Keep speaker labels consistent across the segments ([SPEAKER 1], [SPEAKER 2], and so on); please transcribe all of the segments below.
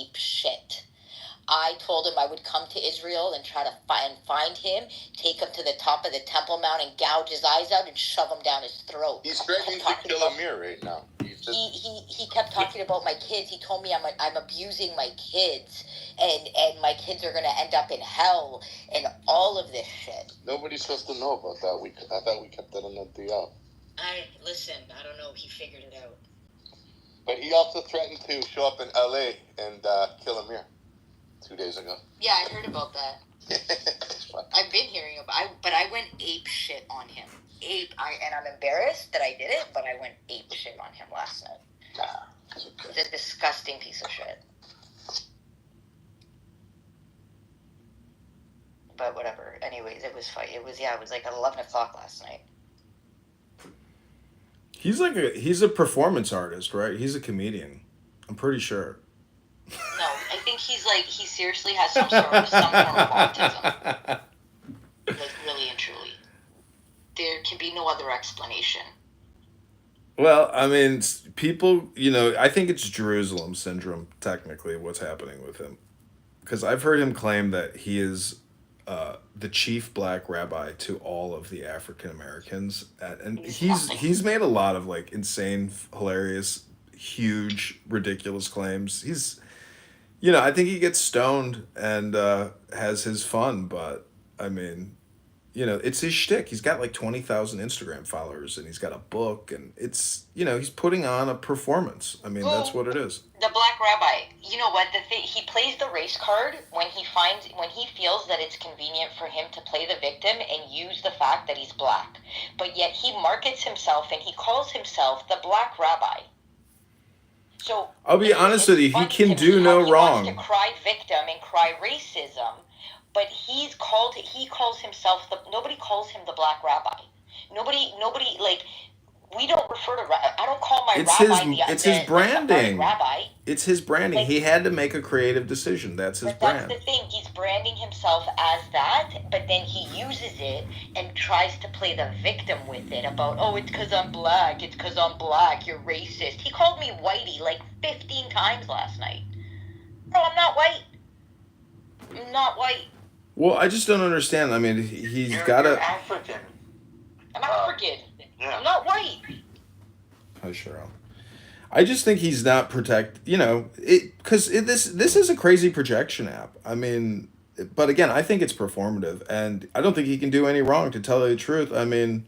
[SPEAKER 1] ape shit. I told him I would come to Israel and try to find him, take him to the top of the Temple Mount and gouge his eyes out and shove him down his throat.
[SPEAKER 2] He's threatening to kill Amir right now.
[SPEAKER 1] He kept talking about my kids. He told me I'm abusing my kids, and my kids are going to end up in hell, and all of this shit.
[SPEAKER 2] Nobody's supposed to know about that. I thought we kept that on the DL.
[SPEAKER 1] Listen, I don't know. He figured it out.
[SPEAKER 2] But he also threatened to show up in LA and kill Amir 2 days ago.
[SPEAKER 1] Yeah, I heard about that. I've been hearing about but I went ape shit on him. And I'm embarrassed that I did it, but I went ape shit on him last night. Okay. It's a disgusting piece of shit. But whatever. Anyways, it was fine. It was like 11 o'clock last night.
[SPEAKER 3] He's a performance artist, right? He's a comedian. I'm pretty sure.
[SPEAKER 1] No, I think he seriously has some form of autism. Like, really and truly. There can be no other explanation.
[SPEAKER 3] Well, I mean, people, I think it's Jerusalem syndrome, technically, what's happening with him. Because I've heard him claim that he is the chief black rabbi to all of the African Americans. And he's made a lot of, like, insane, hilarious, huge, ridiculous claims. He's, I think he gets stoned and has his fun, but, I mean... it's his shtick. He's got like 20,000 Instagram followers and he's got a book and it's, he's putting on a performance. I mean, that's what it is.
[SPEAKER 1] The black rabbi, you know what? He plays the race card when he feels that it's convenient for him to play the victim and use the fact that he's black. But yet he markets himself and he calls himself the black rabbi. So
[SPEAKER 3] I'll be honest with you, he can do no wrong.
[SPEAKER 1] He wants to cry victim and cry racism. But he calls himself nobody calls him the black rabbi. Nobody, like, we don't refer to, I don't call my rabbi
[SPEAKER 3] it's his branding.
[SPEAKER 1] Rabbi.
[SPEAKER 3] It's his branding. Like, he had to make a creative decision. That's his brand.
[SPEAKER 1] That's the thing. He's branding himself as that, but then he uses it and tries to play the victim with it about, it's because I'm black. It's because I'm black. You're racist. He called me whitey like 15 times last night. Bro, I'm not white. I'm not white.
[SPEAKER 3] Well, I just don't understand. I mean,
[SPEAKER 2] You're African.
[SPEAKER 1] I'm African. Yeah. I'm not white.
[SPEAKER 3] Hi, Cheryl. I just think he's not because this is a crazy projection app. I mean, but again, I think it's performative, and I don't think he can do any wrong, to tell you the truth. I mean,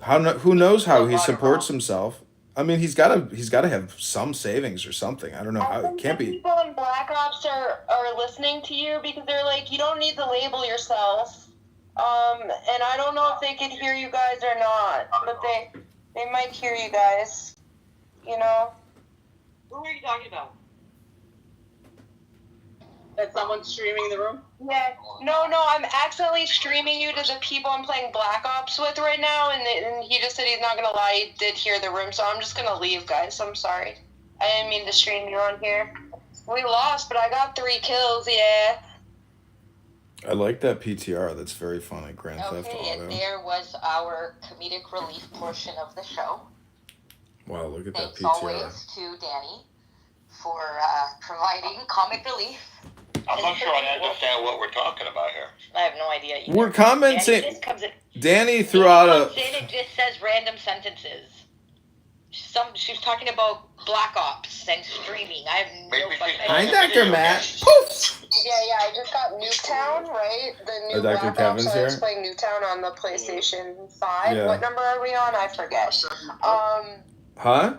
[SPEAKER 3] who knows how he supports himself? I mean, he's got to have some savings or something. I don't know how. It can't be.
[SPEAKER 4] People in Black Ops are listening to you because they're like, you don't need to label yourself. And I don't know if they can hear you guys or not, but they might hear you guys. Who
[SPEAKER 1] are you talking about?
[SPEAKER 4] That someone's streaming the room? Yeah. No, I'm accidentally streaming you to the people I'm playing Black Ops with right now, and he just said he's not going to lie. He did hear the room, so I'm just going to leave, guys. I'm sorry. I didn't mean to stream you on here. We lost, but I got 3 kills, yeah.
[SPEAKER 3] I like that PTR. That's very funny. Grand Theft Auto.
[SPEAKER 1] And there was our comedic relief portion of the show.
[SPEAKER 3] Wow, look at that PTR.
[SPEAKER 1] Thanks always to Danny for providing comic relief.
[SPEAKER 2] I'm not sure I understand what we're talking about here.
[SPEAKER 1] I have no idea either.
[SPEAKER 3] We're commenting. Danny threw out a...
[SPEAKER 1] It just says random sentences. She was talking about Black Ops and streaming. I have no fucking idea.
[SPEAKER 3] Hi, Dr. Matt. Poof!
[SPEAKER 4] Yeah, I just got Nuketown, right? The new
[SPEAKER 3] Dr.
[SPEAKER 4] Black
[SPEAKER 3] Kevin's
[SPEAKER 4] Ops.
[SPEAKER 3] here?
[SPEAKER 4] I was playing Nuketown on the PlayStation 5.
[SPEAKER 3] Yeah.
[SPEAKER 4] What number are we on? I forget.
[SPEAKER 3] Huh?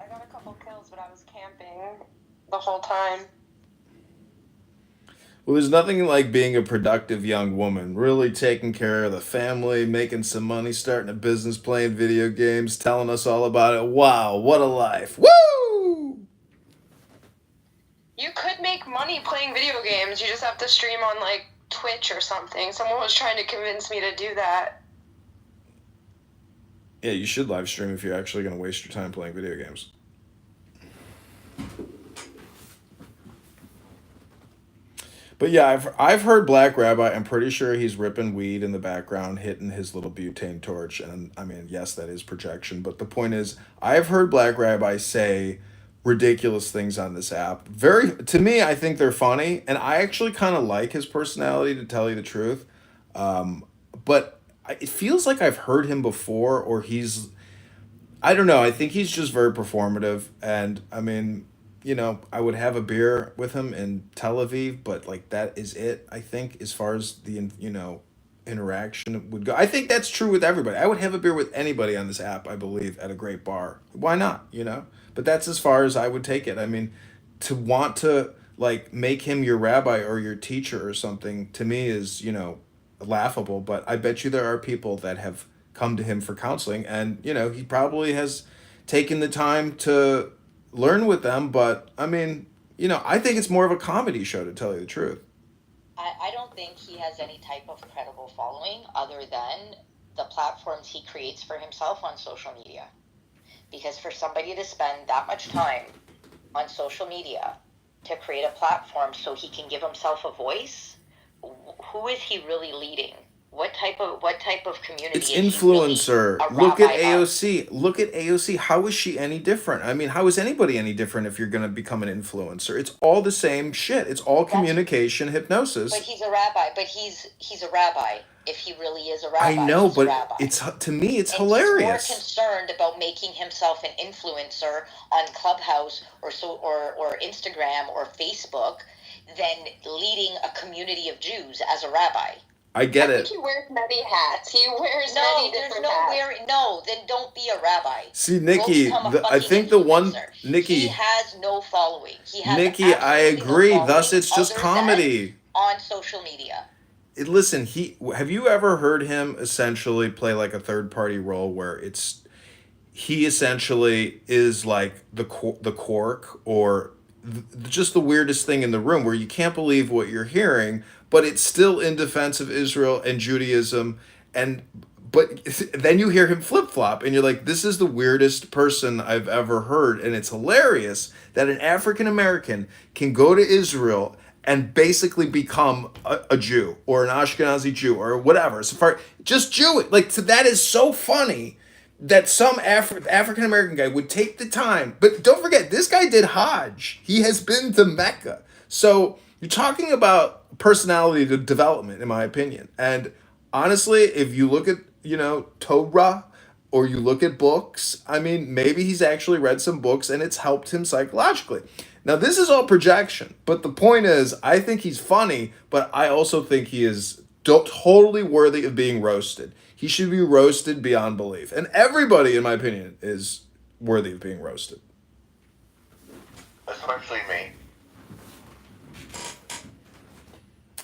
[SPEAKER 4] I got a couple kills, but I was camping the whole time.
[SPEAKER 3] Well, there's nothing like being a productive young woman, really taking care of the family, making some money, starting a business, playing video games, telling us all about it. Wow, what a life. Woo!
[SPEAKER 4] You could make money playing video games. You just have to stream on, like, Twitch or something. Someone was trying to convince me to do that.
[SPEAKER 3] Yeah, you should live stream if you're actually going to waste your time playing video games. But yeah, I've heard Black Rabbi. I'm pretty sure he's ripping weed in the background, hitting his little butane torch. And I mean, yes, that is projection. But the point is, I've heard Black Rabbi say ridiculous things on this app. To me, I think they're funny, and I actually kind of like his personality, to tell you the truth. But it feels like I've heard him before, or I don't know. I think he's just very performative, and I mean, I would have a beer with him in Tel Aviv, but like that is it. I think as far as the interaction would go, I think that's true with everybody. I would have a beer with anybody on this app. I believe at a great bar. Why not? But that's as far as I would take it. I mean, to want to like make him your rabbi or your teacher or something to me is laughable. But I bet you there are people that have come to him for counseling, and he probably has taken the time to learn with them. But I mean, I think it's more of a comedy show, to tell you the truth.
[SPEAKER 1] I don't think he has any type of credible following other than the platforms he creates for himself on social media. Because for somebody to spend that much time on social media to create a platform so he can give himself a voice, who is he really leading? What type of community?
[SPEAKER 3] It's
[SPEAKER 1] is
[SPEAKER 3] influencer.
[SPEAKER 1] He really
[SPEAKER 3] Look at
[SPEAKER 1] rabbi of?
[SPEAKER 3] AOC. Look at AOC. How is she any different? I mean, how is anybody any different if you're going to become an influencer? It's all the same shit. It's all communication, hypnosis.
[SPEAKER 1] But he's a rabbi. But he's a rabbi. If he really is a rabbi,
[SPEAKER 3] I know,
[SPEAKER 1] he's a
[SPEAKER 3] but
[SPEAKER 1] rabbi.
[SPEAKER 3] to me, it's
[SPEAKER 1] And
[SPEAKER 3] hilarious.
[SPEAKER 1] He's more concerned about making himself an influencer on Clubhouse or Instagram or Facebook than leading a community of Jews as a rabbi.
[SPEAKER 3] I get it.
[SPEAKER 4] I think he wears many hats. He wears many different hats.
[SPEAKER 1] No, then don't be a rabbi.
[SPEAKER 3] See, Nikki, I think the one... Nikki...
[SPEAKER 1] He has no following.
[SPEAKER 3] Nikki, I agree. Thus, it's just comedy.
[SPEAKER 1] On social media.
[SPEAKER 3] Listen, have you ever heard him essentially play like a third-party role where he essentially is like the cork or just the weirdest thing in the room, where you can't believe what you're hearing, but it's still in defense of Israel and Judaism, but then you hear him flip-flop and you're like, this is the weirdest person I've ever heard. And it's hilarious that an African American can go to Israel and basically become a Jew or an Ashkenazi Jew or whatever. Just Jewish. Like, so that is so funny that some African American guy would take the time. But don't forget, this guy did Hajj. He has been to Mecca. So you're talking about personality development, in my opinion. And honestly, if you look at, Torah, or you look at books, I mean, maybe he's actually read some books and it's helped him psychologically. Now, this is all projection, but the point is, I think he's funny, but I also think he is totally worthy of being roasted. He should be roasted beyond belief. And everybody, in my opinion, is worthy of being roasted.
[SPEAKER 2] Especially me.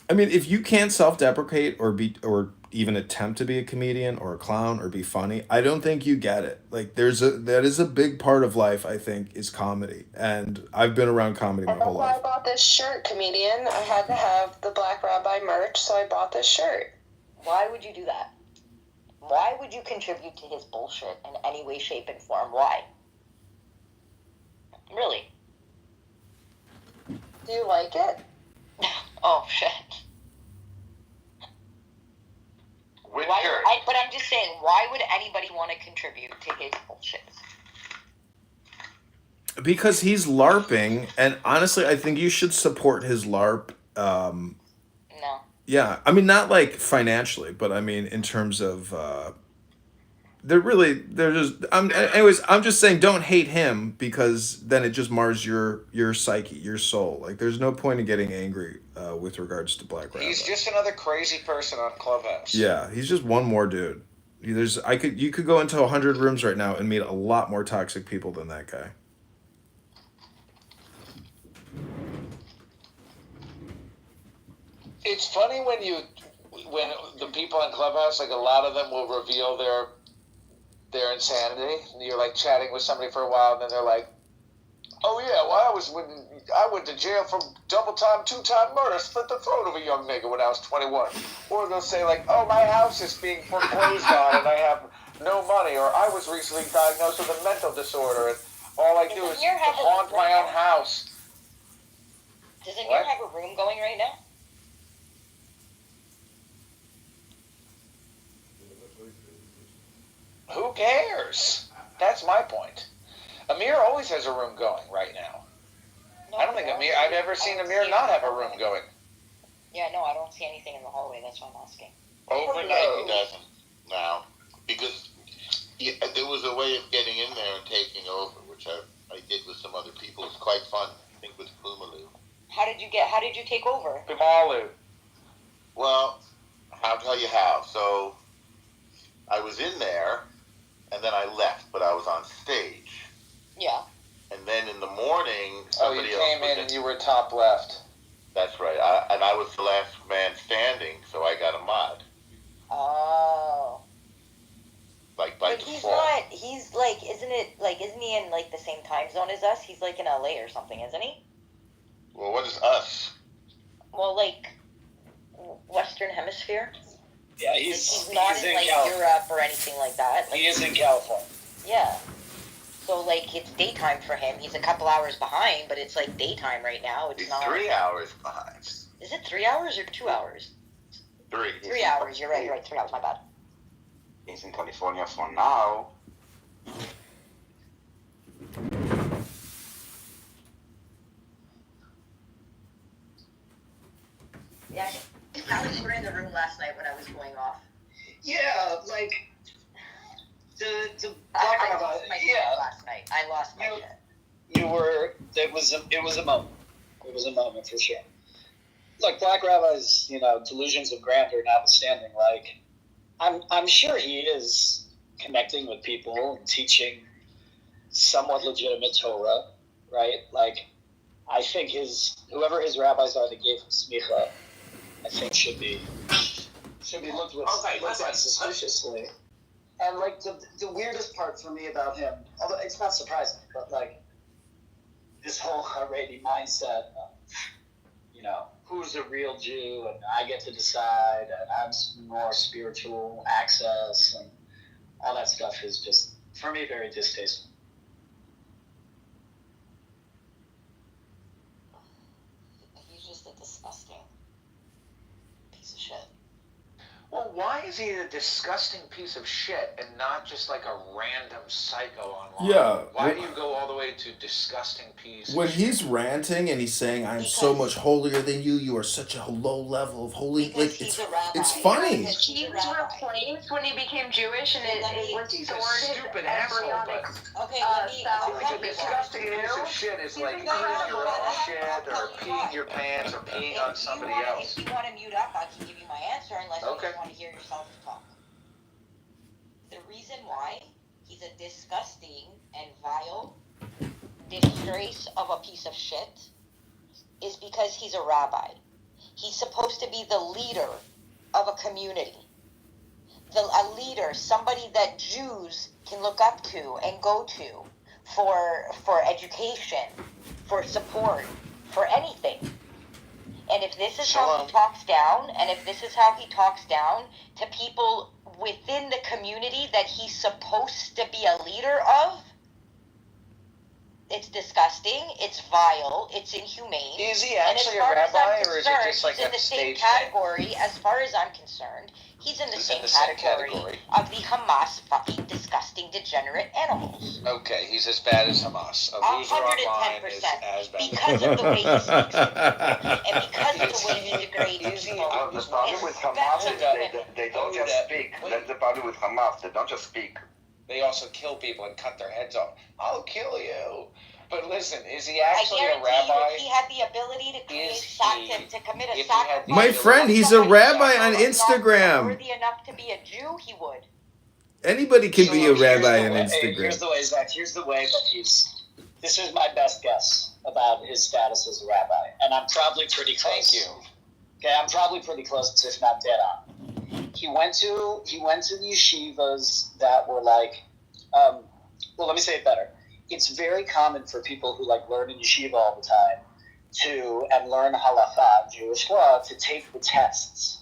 [SPEAKER 3] I mean, if you can't self-deprecate or even attempt to be a comedian or a clown or be funny, I don't think you get it. Like, that is a big part of life, I think, is comedy. And I've been around comedy my whole life.
[SPEAKER 4] I bought this shirt, comedian. I had to have the Black Rabbi merch, so I bought this shirt.
[SPEAKER 1] Why would you do that? Why would you contribute to his bullshit in any way, shape, and form? Why? Really?
[SPEAKER 4] Do you like it?
[SPEAKER 1] Oh, shit. But I'm just saying, why would anybody want to contribute to his bullshit?
[SPEAKER 3] Because he's LARPing, and honestly, I think you should support his LARP.
[SPEAKER 1] No.
[SPEAKER 3] Yeah, I mean, not like financially, but I mean in terms of I'm just saying, don't hate him, because then it just mars your psyche, your soul. Like, there's no point in getting angry with regards to Black Rabbi.
[SPEAKER 5] He's just another crazy person on Clubhouse.
[SPEAKER 3] Yeah, he's just one more dude. You could go into 100 rooms right now and meet a lot more toxic people than that guy.
[SPEAKER 5] It's funny when the people on Clubhouse, like, a lot of them will reveal their insanity, and you're like chatting with somebody for a while, and then they're like, oh yeah, well, I went to jail for double-time, 2-time murder, split the throat of a young nigga when I was 21. Or they'll say, like, oh, my house is being foreclosed on and I have no money, or I was recently diagnosed with a mental disorder and all I do is haunt my own house.
[SPEAKER 1] Does Amir have a room going right now?
[SPEAKER 5] Who cares? That's my point. Amir always has a room going right now.
[SPEAKER 1] No,
[SPEAKER 5] I don't think I've ever seen Amir not have a room going.
[SPEAKER 1] Yeah, no, I don't see anything in the hallway. That's why I'm asking.
[SPEAKER 2] Overnight he doesn't now, because there was a way of getting in there and taking over, which I did with some other people. It's quite fun. I think with Pumalu.
[SPEAKER 1] How did you take over?
[SPEAKER 5] Pumalu.
[SPEAKER 2] Well, I'll tell you how. So I was in there, and then I left, but I was on stage.
[SPEAKER 1] Yeah.
[SPEAKER 2] And then in the morning,
[SPEAKER 5] You
[SPEAKER 2] somebody
[SPEAKER 5] came in and you were top left.
[SPEAKER 2] That's right. I was the last man standing, so I got a mod.
[SPEAKER 1] Oh.
[SPEAKER 2] By
[SPEAKER 1] But
[SPEAKER 2] default.
[SPEAKER 1] isn't he in like the same time zone as us? He's like in LA or something, isn't he?
[SPEAKER 2] Well, what is us?
[SPEAKER 1] Well, like Western Hemisphere.
[SPEAKER 6] Yeah,
[SPEAKER 1] He's not in like
[SPEAKER 6] California.
[SPEAKER 1] Europe or anything like that. Like,
[SPEAKER 6] He is in California.
[SPEAKER 1] yeah. So like it's daytime for him. He's a couple hours behind, but it's like daytime right now. It's
[SPEAKER 2] He's
[SPEAKER 1] not
[SPEAKER 2] 3 hours behind.
[SPEAKER 1] Is it 3 hours or 2 hours?
[SPEAKER 2] 3.
[SPEAKER 1] 3 hours. You're right. 3 hours. My bad.
[SPEAKER 7] He's in California for now.
[SPEAKER 1] Yeah. How you were in the room last night when I was going off?
[SPEAKER 6] Yeah, like the
[SPEAKER 1] I lost my shit last night. I lost my shit.
[SPEAKER 6] you were. It was a moment. It was a moment for sure. Look, Black Rabbi's delusions of grandeur notwithstanding, like I'm sure he is connecting with people and teaching somewhat legitimate Torah, right? Like I think whoever his rabbis are that gave him smicha, I think should be looked at suspiciously. And like the weirdest part for me about him, although it's not surprising, but like this whole Haredi mindset of, who's a real Jew and I get to decide and I'm more spiritual access and all that stuff is just, for me, very distasteful.
[SPEAKER 1] He's just a disgusting piece of shit.
[SPEAKER 5] Well, why is he a disgusting piece of shit and not just like a random psycho online?
[SPEAKER 3] Yeah.
[SPEAKER 5] Why do you go all the way to disgusting piece
[SPEAKER 3] When
[SPEAKER 5] of
[SPEAKER 3] he's
[SPEAKER 5] shit?
[SPEAKER 3] ranting and he's saying, "I'm so much holier than you. You are such a low level of holy."
[SPEAKER 1] Because
[SPEAKER 3] Like
[SPEAKER 1] he's a rabbi.
[SPEAKER 3] it's funny.
[SPEAKER 4] He was replaced when he became Jewish, and it
[SPEAKER 5] He's a
[SPEAKER 4] restored his
[SPEAKER 5] stupid asshole,
[SPEAKER 4] embryonic.
[SPEAKER 5] but
[SPEAKER 1] Okay, let me.
[SPEAKER 5] a disgusting piece of shit is like eating your own shit or peeing your pants or peeing on somebody else.
[SPEAKER 1] If you want to mute up, I can give you my answer unless you just want to hear yourself talk. The reason why he's a disgusting and vile disgrace of a piece of shit is because he's a rabbi. He's supposed to be the leader of a community. A leader, somebody that Jews can look up to and go to for education, for support, for anything. And if this is how he talks down, to people within the community that he's supposed to be a leader of, it's disgusting, it's vile, it's inhumane.
[SPEAKER 5] Is he actually a rabbi, or is it just like
[SPEAKER 1] he's in
[SPEAKER 5] a
[SPEAKER 1] the same
[SPEAKER 5] stage
[SPEAKER 1] category, as far as I'm concerned, he's in the same category of the Hamas fucking disgusting degenerate animals.
[SPEAKER 5] Okay, he's as bad as Hamas. A loser online is as bad.
[SPEAKER 1] Because of the way he speaks to people, and because of the way he degrades people.
[SPEAKER 7] The problem with Hamas, they don't just speak. That's the problem with Hamas. They don't just speak.
[SPEAKER 5] They also kill people and cut their heads off. I'll kill you. But listen, is he actually a rabbi?
[SPEAKER 1] If he had the ability to commit a sacrifice.
[SPEAKER 3] My friend, he's a rabbi on Instagram.
[SPEAKER 1] Worthy enough to be a Jew, he would.
[SPEAKER 3] Anybody can be a rabbi on Instagram.
[SPEAKER 6] Here's the way, Zach. Here's the way that he's. This is my best guess about his status as a rabbi, and I'm probably pretty close.
[SPEAKER 5] Thank you.
[SPEAKER 6] Okay, I'm probably pretty close, if not dead on. He went to the yeshivas that were like, well, let me say it better. It's very common for people who like learn in yeshiva all the time and learn halacha, Jewish law, to take the tests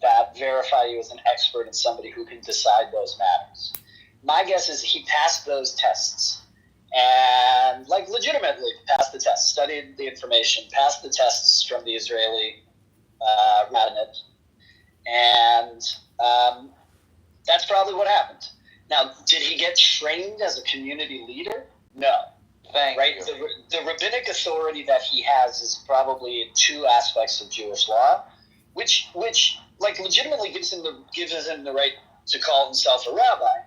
[SPEAKER 6] that verify you as an expert and somebody who can decide those matters. My guess is he passed those tests and like legitimately passed the tests, studied the information, passed the tests from the Israeli rabbinate, and that's probably what happened. Now, did he get trained as a community leader? No.
[SPEAKER 5] Thank
[SPEAKER 6] Right?
[SPEAKER 5] you.
[SPEAKER 6] The rabbinic authority that he has is probably in two aspects of Jewish law, which like legitimately gives him the right to call himself a rabbi.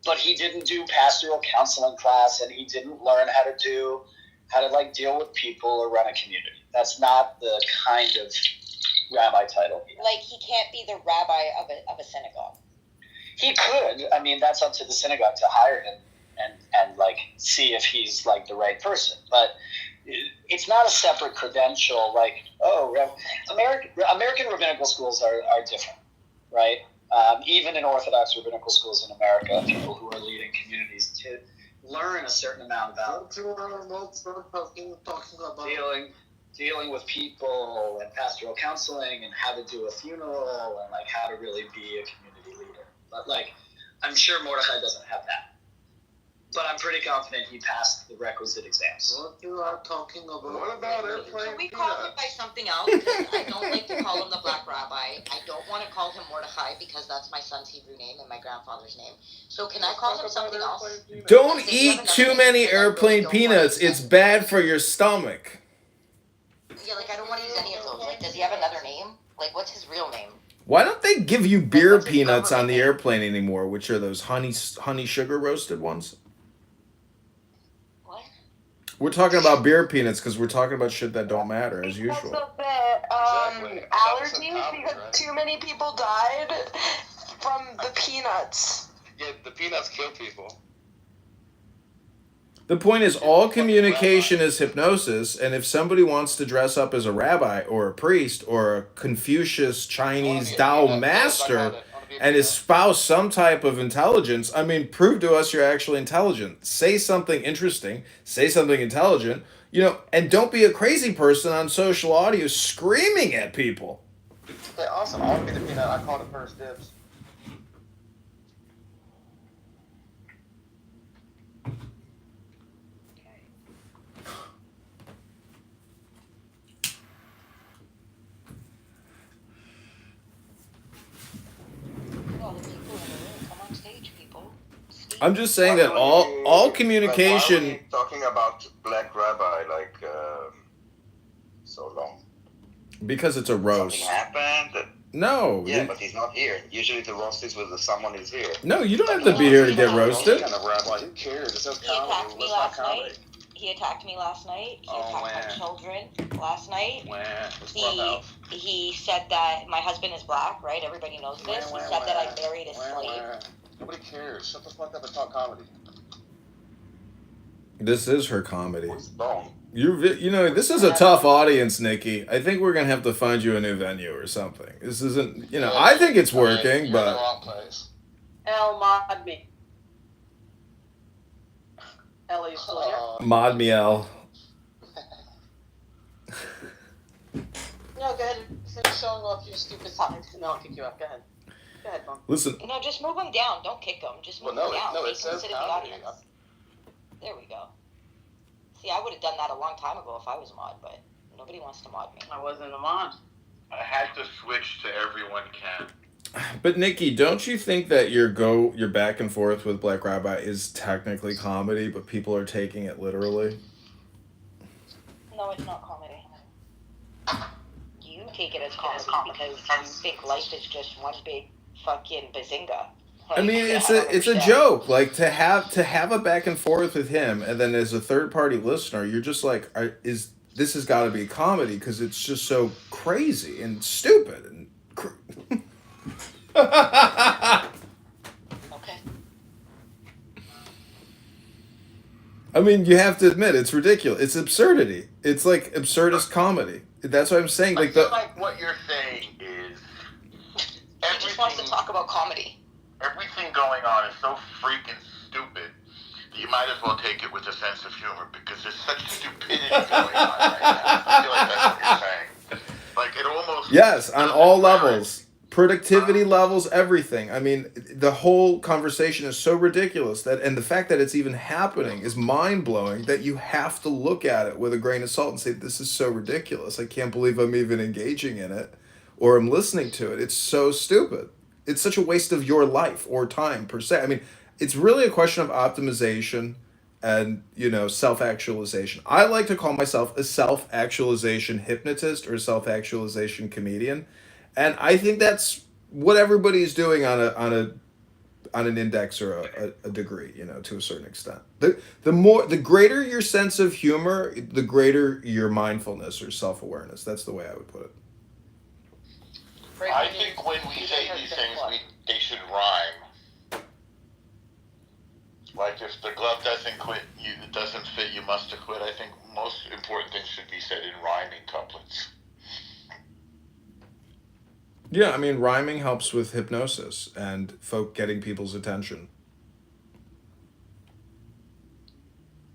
[SPEAKER 6] But he didn't do pastoral counseling class, and he didn't learn how to like deal with people or run a community. That's not the kind of rabbi title he has.
[SPEAKER 1] Like, he can't be the rabbi of a synagogue.
[SPEAKER 6] He could. I mean, that's up to the synagogue to hire him and like see if he's like the right person. But it's not a separate credential. Like, American rabbinical schools are different, right? Even in Orthodox rabbinical schools in America, people who are leading communities to learn a certain amount about dealing with people and pastoral counseling and how to do a funeral and like how to really be a community leader. But like, I'm sure Mordechai doesn't have that. But I'm pretty confident he passed the requisite exams.
[SPEAKER 2] What you are talking about? What about airplane
[SPEAKER 1] Can we call him by something else? Because I don't like to call him the Black Rabbi. I don't want to call him Mordechai because that's my son's Hebrew name and my grandfather's name. So can I call him something else?
[SPEAKER 3] Don't eat too many airplane peanuts. It's bad for your stomach.
[SPEAKER 1] Yeah, like, I don't want to use any of those. Like, does he have another name? Like, what's his real name?
[SPEAKER 3] Why don't they give you beer peanuts on the airplane anymore, which are those honey sugar roasted ones?
[SPEAKER 1] What?
[SPEAKER 3] We're talking about beer peanuts because we're talking about shit that don't matter, as usual.
[SPEAKER 4] Because of the allergies, because too many people died from the peanuts.
[SPEAKER 2] Yeah, the peanuts kill people.
[SPEAKER 3] The point is, all communication is hypnosis, and if somebody wants to dress up as a rabbi or a priest or a Confucius Chinese Tao master and espouse some type of intelligence, I mean, prove to us you're actually intelligent. Say something interesting, say something intelligent, and don't be a crazy person on social audio screaming at people.
[SPEAKER 2] Okay, awesome. I'll be the peanut. I called it first dibs.
[SPEAKER 3] I'm just saying that all communication.
[SPEAKER 7] Why are we talking about Black Rabbi so long?
[SPEAKER 3] Because it's a roast.
[SPEAKER 7] Something happened.
[SPEAKER 3] No.
[SPEAKER 7] Yeah, but he's not here. Usually the roast is with someone who's here.
[SPEAKER 3] No, you don't have to be here to get roasted.
[SPEAKER 2] Kind of rabbi. Who cares? It says comedy.
[SPEAKER 1] He attacked me last night. He attacked me last night. He attacked my children last night. He said that my husband is black, right? Everybody knows this. He said that I married a slave.
[SPEAKER 2] Nobody cares. Shut the fuck up and talk comedy.
[SPEAKER 3] This is her comedy.
[SPEAKER 7] Who's bone?
[SPEAKER 3] This is a tough audience, Nikki. I think we're gonna have to find you a new venue or something. This isn't, I think it's working,
[SPEAKER 2] You're
[SPEAKER 3] but.
[SPEAKER 2] in the wrong place.
[SPEAKER 4] L mod me. Ellie's still here.
[SPEAKER 3] Mod me, L.
[SPEAKER 4] No, go ahead. Finish showing off your stupid side. No, I'll kick you up. Go ahead. Go ahead, Mom.
[SPEAKER 3] Listen.
[SPEAKER 1] No, just move him down. Don't kick him. Just move him down.
[SPEAKER 2] No,
[SPEAKER 1] Make
[SPEAKER 2] it
[SPEAKER 1] him
[SPEAKER 2] says
[SPEAKER 1] sit in the
[SPEAKER 2] comedy.
[SPEAKER 1] audience. There we go. See, I would have done that a long time ago if I was mod, but nobody wants to mod me.
[SPEAKER 4] I wasn't a mod.
[SPEAKER 2] I had to switch to everyone can.
[SPEAKER 3] But Nikki, don't you think that your back and forth with Black Rabbi is technically comedy, but people are taking it literally?
[SPEAKER 1] No, it's not comedy. You take it as comedy because you think life is just one big fucking bazinga.
[SPEAKER 3] I mean, it's a joke. Like to have a back and forth with him, and then as a third party listener, you're just like, this has got to be comedy because it's just so crazy and stupid and.
[SPEAKER 1] Okay.
[SPEAKER 3] I mean, you have to admit it's ridiculous. It's absurdity. It's like absurdist comedy. That's what I'm saying.
[SPEAKER 2] I feel like what you're saying is
[SPEAKER 1] He just wants to talk about comedy.
[SPEAKER 2] everything going on is so freaking stupid. You might as well take it with a sense of humor because there's such stupidity going on right now. I feel like that's what you're saying. Like it almost.
[SPEAKER 3] Yes, on all levels. Productivity levels, everything. I mean, the whole conversation is so ridiculous and the fact that it's even happening is mind-blowing that you have to look at it with a grain of salt and say, this is so ridiculous. I can't believe I'm even engaging in it or I'm listening to it. It's so stupid. It's such a waste of your life or time, per se. I mean, it's really a question of optimization and self-actualization. I like to call myself a self-actualization hypnotist or a self-actualization comedian, and I think that's what everybody's doing on an index or a degree, to a certain extent. The greater your sense of humor, the greater your mindfulness or self-awareness. That's the way I would put it.
[SPEAKER 2] I think when we say these things, they should rhyme. Like if the glove doesn't it doesn't fit, you must acquit. I think most important things should be said in rhyming couplets.
[SPEAKER 3] Yeah, I mean, rhyming helps with hypnosis and getting people's attention.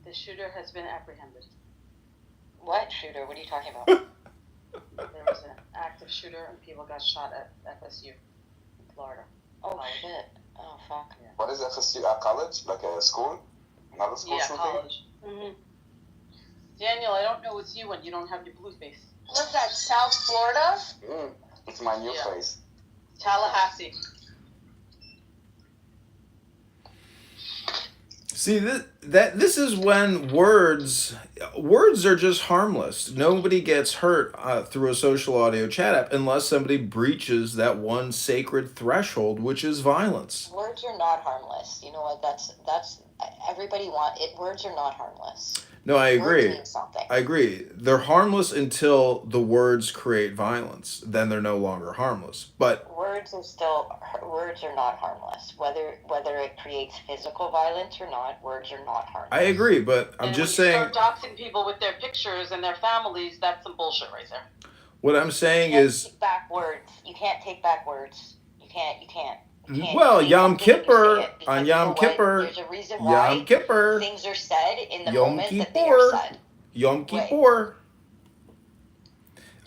[SPEAKER 8] The shooter has been apprehended.
[SPEAKER 1] What shooter? What are you talking about?
[SPEAKER 8] There was an active shooter and people got shot at FSU in Florida.
[SPEAKER 1] Oh, shit. Oh, fuck.
[SPEAKER 8] Yeah.
[SPEAKER 7] What is FSU? A college? Like a school? Another school
[SPEAKER 8] Yeah,
[SPEAKER 7] shooting?
[SPEAKER 8] college. Mm-hmm. Daniel, I don't know it's you when you don't have your blue face.
[SPEAKER 4] What's that, South Florida?
[SPEAKER 7] It's my new
[SPEAKER 8] Yeah.
[SPEAKER 7] face.
[SPEAKER 8] Tallahassee.
[SPEAKER 3] See, this is when words are just harmless. Nobody gets hurt through a social audio chat app unless somebody breaches that one sacred threshold, which is violence.
[SPEAKER 1] Words are not harmless. You know what? That's everybody words are not harmless.
[SPEAKER 3] No, I agree.
[SPEAKER 1] Words mean something.
[SPEAKER 3] I agree. They're harmless until the words create violence. Then they're no longer harmless. But
[SPEAKER 1] words are not harmless. Whether it creates physical violence or not, words are not harmless.
[SPEAKER 3] I agree, but I'm just saying.
[SPEAKER 8] When you start doxing people with their pictures and their families, that's some bullshit right there.
[SPEAKER 3] What I'm saying is.
[SPEAKER 1] Take back words. You can't take back words. You can't.
[SPEAKER 3] Well, Yom Kippur, on Yom Kippur,
[SPEAKER 1] there's a reason why
[SPEAKER 3] Yom Kippur,
[SPEAKER 1] things are said in the
[SPEAKER 3] Yom
[SPEAKER 1] moment that they are said.
[SPEAKER 3] Yom Kippur.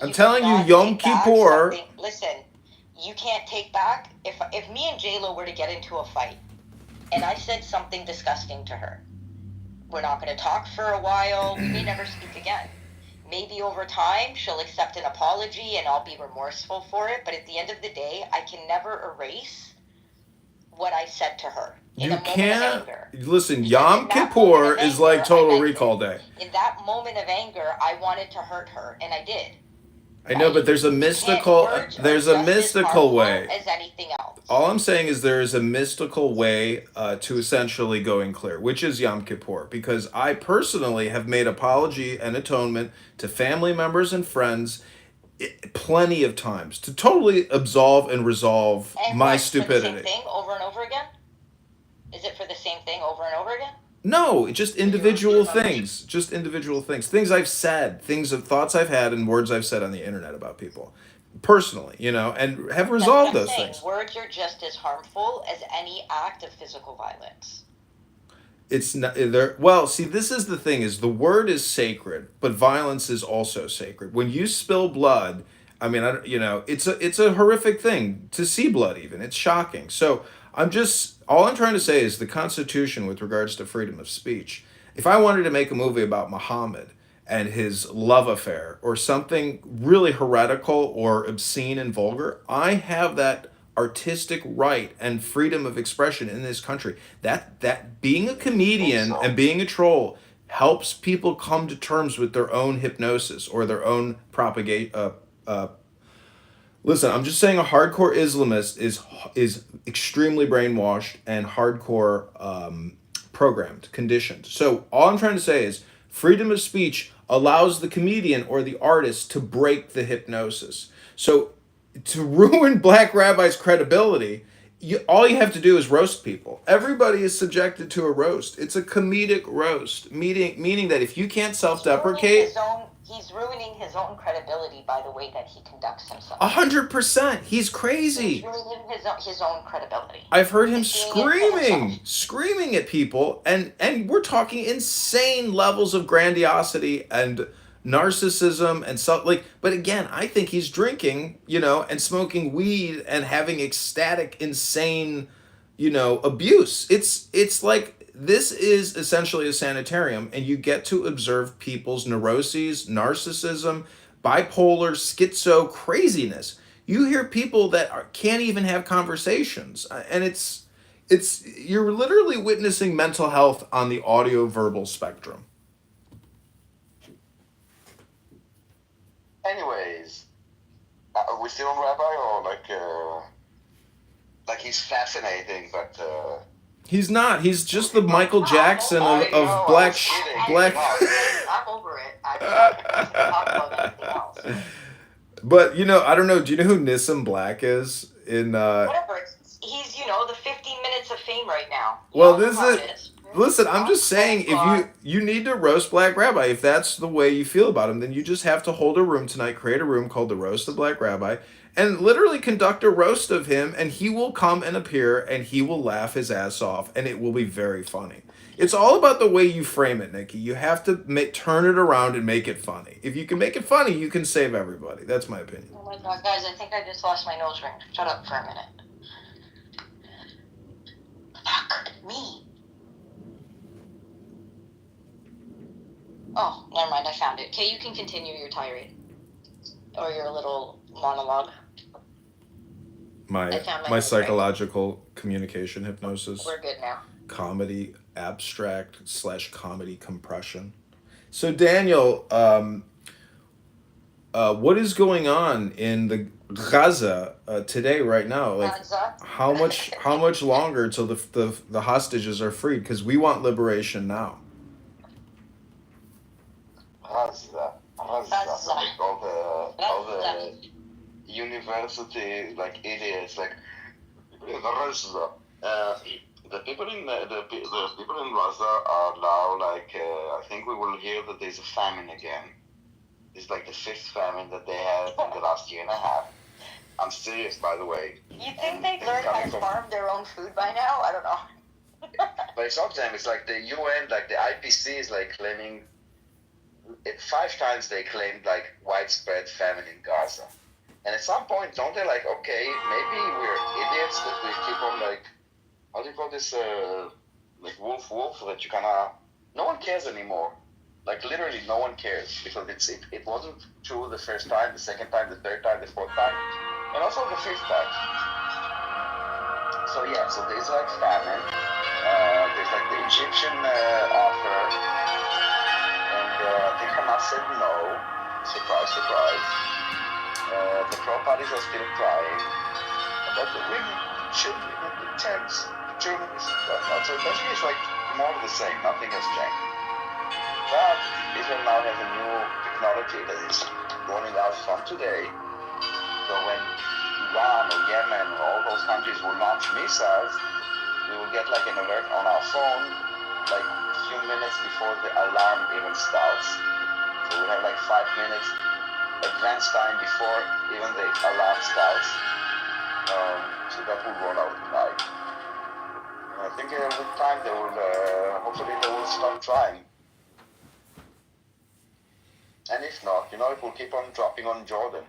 [SPEAKER 3] I'm telling you, Yom Kippur.
[SPEAKER 1] Listen, you can't take back. If me and J-Lo were to get into a fight, and I said something disgusting to her, we're not going to talk for a while. We may never speak again. Maybe over time she'll accept an apology and I'll be remorseful for it. But at the end of the day, I can never erase what I said to her.
[SPEAKER 3] You can't. Listen, Yom Kippur is like Total Recall Day.
[SPEAKER 1] In that moment of anger, I wanted to hurt her, and I did.
[SPEAKER 3] I know, but there's a mystical way.
[SPEAKER 1] As anything else.
[SPEAKER 3] All I'm saying is there is a mystical way to essentially going clear, which is Yom Kippur, because I personally have made apology and atonement to family members and friends plenty of times to totally absolve and resolve my stupidity.
[SPEAKER 1] For the same thing over and over again? Is it for the same thing over and over again?
[SPEAKER 3] No, just individual things. Just individual things. Things I've said, thoughts I've had, and words I've said on the internet about people. Personally, and have resolved those things.
[SPEAKER 1] Words are just as harmful as any act of physical violence.
[SPEAKER 3] It's not there. Well, see, this is the thing: is the word is sacred, but violence is also sacred. When you spill blood, I mean, it's a horrific thing to see blood. Even it's shocking. So all I'm trying to say is the Constitution, with regards to freedom of speech. If I wanted to make a movie about Muhammad and his love affair or something really heretical or obscene and vulgar, I have that artistic right and freedom of expression in this country. That being a comedian and being a troll helps people come to terms with their own hypnosis or their own listen, I'm just saying a hardcore Islamist is extremely brainwashed and hardcore programmed, conditioned. So all I'm trying to say is freedom of speech allows the comedian or the artist to break the hypnosis. So to ruin Black Rabbi's credibility, all you have to do is roast people. Everybody is subjected to a roast. It's a comedic roast, meaning that if you can't self-deprecate...
[SPEAKER 1] He's ruining his own credibility by the way that he conducts himself.
[SPEAKER 3] 100%. He's crazy.
[SPEAKER 1] He's ruining his own credibility.
[SPEAKER 3] I've heard him screaming at people, and we're talking insane levels of grandiosity and narcissism and stuff but again, I think he's drinking, and smoking weed and having ecstatic, insane, abuse. It's like this is essentially a sanitarium, and you get to observe people's neuroses, narcissism, bipolar, schizo craziness. You hear people that can't even have conversations, and it's you're literally witnessing mental health on the audio verbal spectrum.
[SPEAKER 7] Anyways, are we still on Rabbi or like he's fascinating, but
[SPEAKER 3] He's not. He's just the Michael Jackson of black.
[SPEAKER 1] I'm over it. I can't talk about anything else.
[SPEAKER 3] But I don't know. Do you know who Nissim Black is?
[SPEAKER 1] Whatever. He's the 15 minutes of fame right now.
[SPEAKER 3] Well, listen, I'm just saying, if you need to roast Black Rabbi, if that's the way you feel about him, then you just have to hold a room tonight, create a room called the Roast of Black Rabbi, and literally conduct a roast of him, and he will come and appear, and he will laugh his ass off, and it will be very funny. It's all about the way you frame it, Nikki. You have to turn it around and make it funny. If you can make it funny, you can save everybody. That's my opinion.
[SPEAKER 1] Oh my God, guys, I think I just lost my nose ring. Shut up for a minute. Fuck me. Oh, never mind, I found it. Okay, you can continue your tirade. Or your little monologue.
[SPEAKER 3] My psychological communication hypnosis.
[SPEAKER 1] We're good now.
[SPEAKER 3] Comedy abstract / comedy compression. So Daniel, what is going on in the Gaza today right now? Like
[SPEAKER 1] Gaza?
[SPEAKER 3] how much longer till the hostages are freed? Because we want liberation now.
[SPEAKER 7] Gaza. Like all the university idiots Gaza. The people in the people in Gaza are now I think we will hear that there's a famine again. It's the 5th famine that they had in the last year and a half. I'm serious, by the way.
[SPEAKER 1] You think they'd learn how to farm their own food by now? I don't know.
[SPEAKER 7] But it's not them. It's the UN, the IPC is claiming. 5 times they claimed widespread famine in Gaza. And at some point, don't they okay, maybe we're idiots that we keep on how do you call this, wolf, that you no one cares anymore. Literally no one cares, because it wasn't true the first time, the second time, the third time, the 4th time, and also the 5th time. So yeah, so there's famine, there's the Egyptian offer, and I think Hamas said no, surprise, surprise. The pro-parties are still trying, but the women, children, the tents, journalists, whatnot. So basically it's more of the same, nothing has changed. But Israel now has a new technology that is rolling out from today. So when Iran or Yemen or all those countries will launch missiles, we will get an alert on our phone a few minutes before the alarm even starts. So we have 5 minutes advance time before even the alarm starts. So that will roll out tonight. And I think with time they will, hopefully they will stop trying. And if not, it will keep on dropping on Jordan.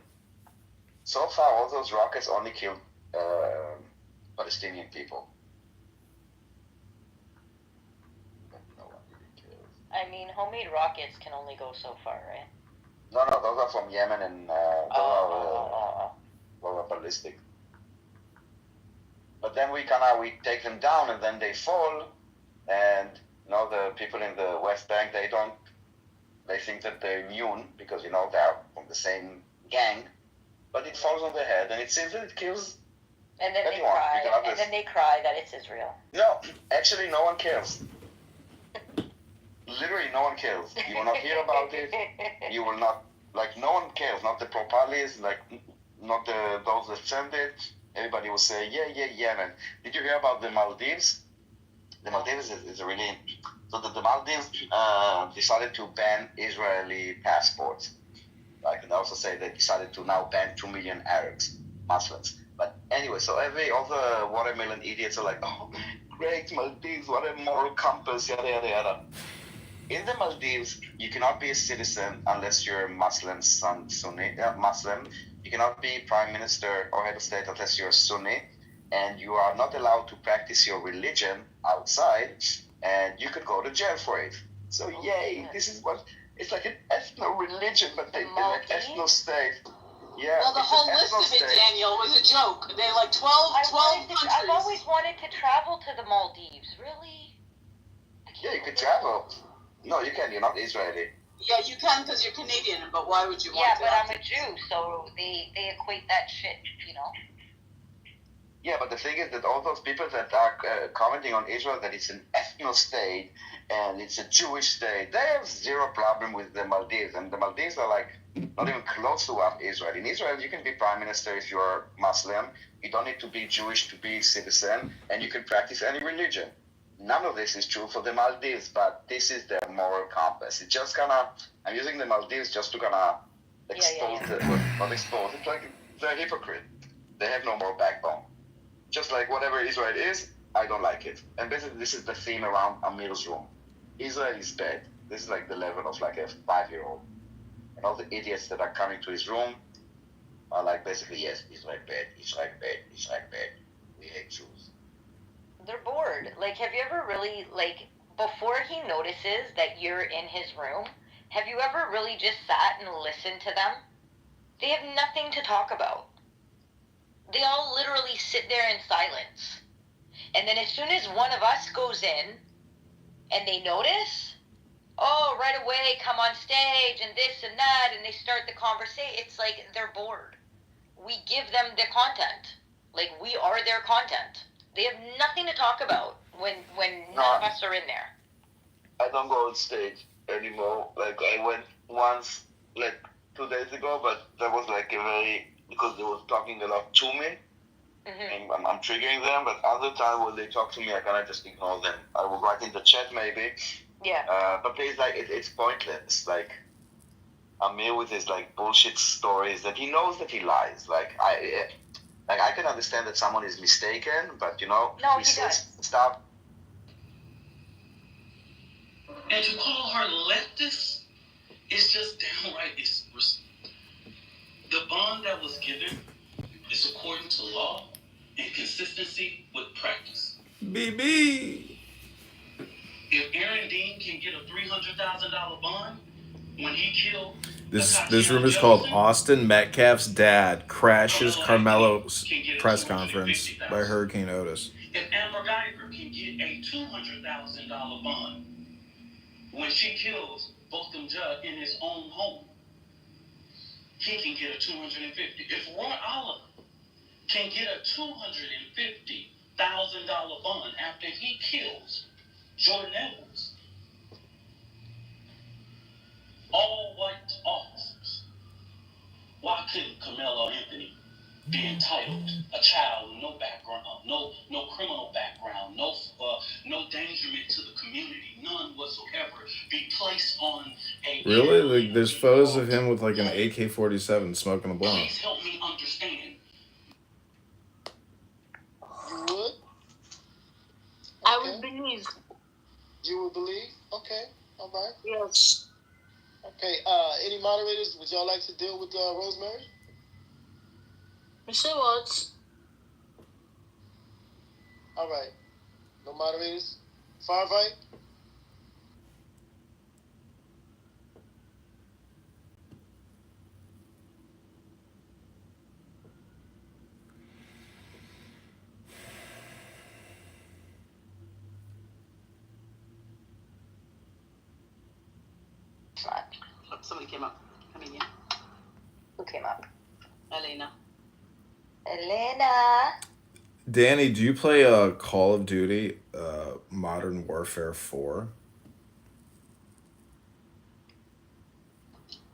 [SPEAKER 7] So far, all those rockets only killed Palestinian people. But no one really cares.
[SPEAKER 1] I mean, homemade rockets can only go so far, right?
[SPEAKER 7] No, those are from Yemen, and those are ballistic. But then we take them down, and then they fall, and the people in the West Bank, they think that they're immune because they're from the same gang, but it falls on their head, and it seems that it kills.
[SPEAKER 1] And then
[SPEAKER 7] anyone,
[SPEAKER 1] they cry that it's Israel.
[SPEAKER 7] No, actually, no one cares. Literally, no one cares. You will not hear about it. You will not no one cares. Not the pro-parties, not those that send it. Everybody will say, yeah, Yemen. Did you hear about the Maldives? The Maldives is really. So the Maldives decided to ban Israeli passports. I can also say they decided to now ban 2 million Arabs, Muslims. But anyway, so all the watermelon idiots are oh, great Maldives, what a moral compass, yada, yada, yada. In the Maldives, you cannot be a citizen unless you're Muslim, Muslim. You cannot be prime minister or head of state unless you're Sunni. And you are not allowed to practice your religion outside, and you could go to jail for it. So yay, this is what, it's an ethno-religion, but they ethno-state. Yeah.
[SPEAKER 8] Well, the
[SPEAKER 7] it's
[SPEAKER 8] whole
[SPEAKER 7] an
[SPEAKER 8] list of
[SPEAKER 7] ethno
[SPEAKER 8] it,
[SPEAKER 7] state.
[SPEAKER 8] Daniel, was a joke. They're like 12
[SPEAKER 1] I've
[SPEAKER 8] countries.
[SPEAKER 1] always wanted to travel to the Maldives. Really?
[SPEAKER 7] Yeah, you could travel. No, you can. You're not Israeli.
[SPEAKER 8] Yeah, you can because you're Canadian, but why would you want
[SPEAKER 1] Yeah,
[SPEAKER 8] to?
[SPEAKER 1] but I'm a Jew, so they equate that shit, you know?
[SPEAKER 7] Yeah, but the thing is that all those people that are commenting on Israel that it's an ethno state and it's a Jewish state, they have zero problem with the Maldives. And the Maldives are like not even close to what Israel. In Israel, you can be prime minister if you're Muslim. You don't need to be Jewish to be citizen, and you can practice any religion. None of this is true for the Maldives, but this is their moral compass. It's just I'm using the Maldives just to expose not expose. It's like they're a hypocrite. They have no moral backbone. Just like whatever Israel is, I don't like it. And basically, this is the theme around Amir's room. Israel is bad. This is like the level of like a 5-year-old. And all the idiots that are coming to his room are like basically, yes, Israel bad, Israel bad, Israel bad. We hate Jews.
[SPEAKER 1] They're bored. Like, have you ever really, like, before he notices that you're in his room, have you ever really just sat and listened to them? They have nothing to talk about. They all literally sit there in silence. And then as soon as one of us goes in and they notice, oh, right away, come on stage and this and that, and they start the conversation. It's like they're bored. We give them the content. Like, we are their content. They have nothing to talk about when none of us are in there.
[SPEAKER 7] I don't go on stage anymore. Like, I went once, like 2 days ago, but that was like because they were talking a lot to me.
[SPEAKER 1] Mm-hmm.
[SPEAKER 7] And I'm triggering them, but other time when they talk to me, I kind of just ignore them. I will write in the chat maybe.
[SPEAKER 1] Yeah.
[SPEAKER 7] But it's like, it's pointless. Like, Amir with his like bullshit stories that he knows that he lies. Like, I can understand that someone is mistaken, but you know,
[SPEAKER 1] No,
[SPEAKER 7] he
[SPEAKER 1] he
[SPEAKER 7] says
[SPEAKER 1] does.
[SPEAKER 7] stuff.
[SPEAKER 9] And to call her leftist is just downright. The bond that was given is according to law and consistency with practice.
[SPEAKER 3] BB.
[SPEAKER 9] If Aaron Dean can get a $300,000 bond when he killed
[SPEAKER 3] This room is called Austin Metcalf's dad crashes Carmelo's press conference by Hurricane Otis.
[SPEAKER 9] If Amber Geiger can get a $200,000 bond when she kills Botham Judd in his own home, he can get a $250,000. If Roy Oliver can get a $250,000 bond after he kills Jordan Edwards, all white officers, why couldn't Carmelo Anthony be entitled a child with no background, no criminal background, no endangerment to the community, none whatsoever, be placed on a
[SPEAKER 3] Really? Like, there's photos of him with like an AK-47 smoking a blunt.
[SPEAKER 9] Please help me understand.
[SPEAKER 5] You would?
[SPEAKER 4] I would believe.
[SPEAKER 5] You would believe? Okay. All right.
[SPEAKER 4] Yes.
[SPEAKER 5] Okay. Any moderators, would y'all like to deal with Rosemary?
[SPEAKER 4] Mr. Watts.
[SPEAKER 5] All right. No moderators? Firefight?
[SPEAKER 8] Somebody came up. Coming in.
[SPEAKER 1] Who came up?
[SPEAKER 8] Elena.
[SPEAKER 3] Danny, do you play Call of Duty Modern Warfare 4?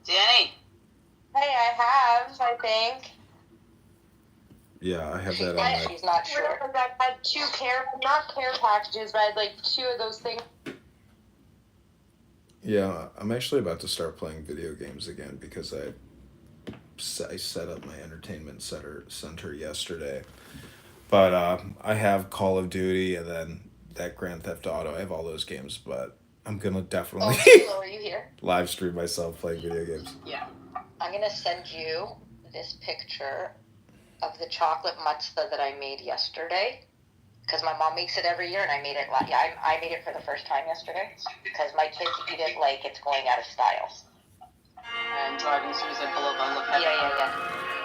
[SPEAKER 8] Danny.
[SPEAKER 4] Hey, I have, I think.
[SPEAKER 3] Yeah, I have that on my...
[SPEAKER 1] She's not sure.
[SPEAKER 4] I had not care packages, but I had like 2 of those things.
[SPEAKER 3] Yeah, I'm actually about to start playing video games again because I set up my entertainment center yesterday. But I have Call of Duty and then that Grand Theft Auto. I have all those games, but I'm going to definitely
[SPEAKER 1] Oh, are you here?
[SPEAKER 3] live stream myself playing video games.
[SPEAKER 8] Yeah.
[SPEAKER 1] I'm going to send you this picture of the chocolate matzah that I made yesterday. Because my mom makes it every year, and I made it. I made it for the first time yesterday. Because my kids eat it like it's going out of style.
[SPEAKER 8] And driving as soon as I pull up, I look at it.
[SPEAKER 1] Yeah.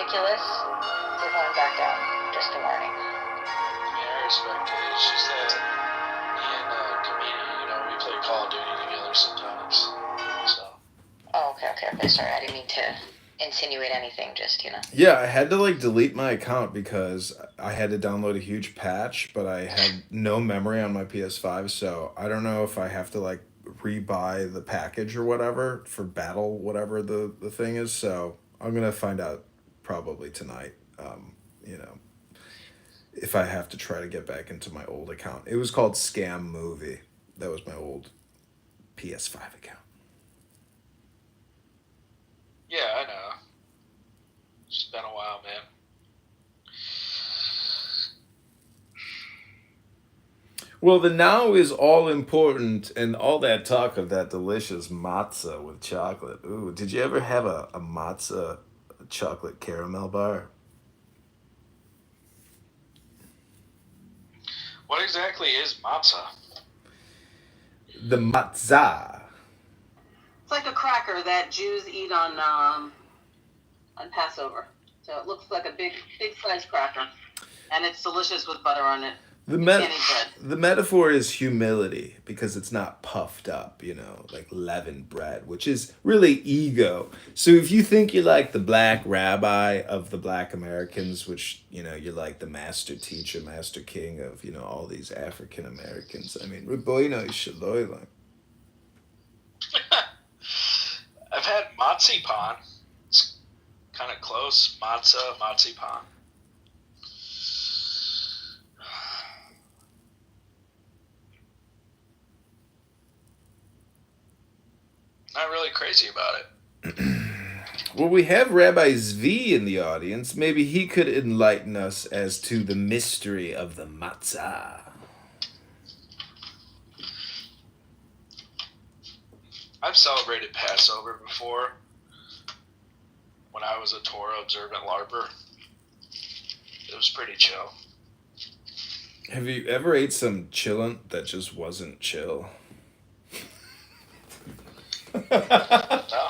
[SPEAKER 1] ridiculous, we're going back down. Just a warning.
[SPEAKER 5] I respect it. It's just that me and Kamini, we play Call of Duty together sometimes. So.
[SPEAKER 1] Oh, okay. Sorry, I didn't mean to insinuate anything, just,
[SPEAKER 3] Yeah, I had to like delete my account because I had to download a huge patch, but I had no memory on my PS5, so I don't know if I have to like rebuy the package or whatever for battle, whatever the thing is. So I'm gonna find out probably tonight. If I have to try to get back into my old account. It was called Scam Movie. That was my old PS5 account.
[SPEAKER 5] Yeah, I know. It's been a while, man.
[SPEAKER 3] Well, the now is all important, and all that talk of that delicious matzah with chocolate. Ooh, did you ever have a matzah chocolate caramel bar?
[SPEAKER 5] What exactly is matzah?
[SPEAKER 3] The matzah.
[SPEAKER 8] It's like a cracker that Jews eat on Passover. So it looks like a big sized cracker, and it's delicious with butter on it.
[SPEAKER 3] The metaphor is humility because it's not puffed up, like leavened bread, which is really ego. So if you think you're like the black rabbi of the black Americans, which, you're like the master teacher, master king of, all these African Americans. I mean, Ribono Shaloy.
[SPEAKER 5] I've had marzipan. It's kind of close. Marzipan. Not really crazy about it.
[SPEAKER 3] Well, we have Rabbi Zvi in the audience. Maybe he could enlighten us as to the mystery of the matzah.
[SPEAKER 5] I've celebrated Passover before when I was a Torah observant LARPer. It was pretty chill.
[SPEAKER 3] Have you ever ate some chillin' that just wasn't chill?
[SPEAKER 5] No.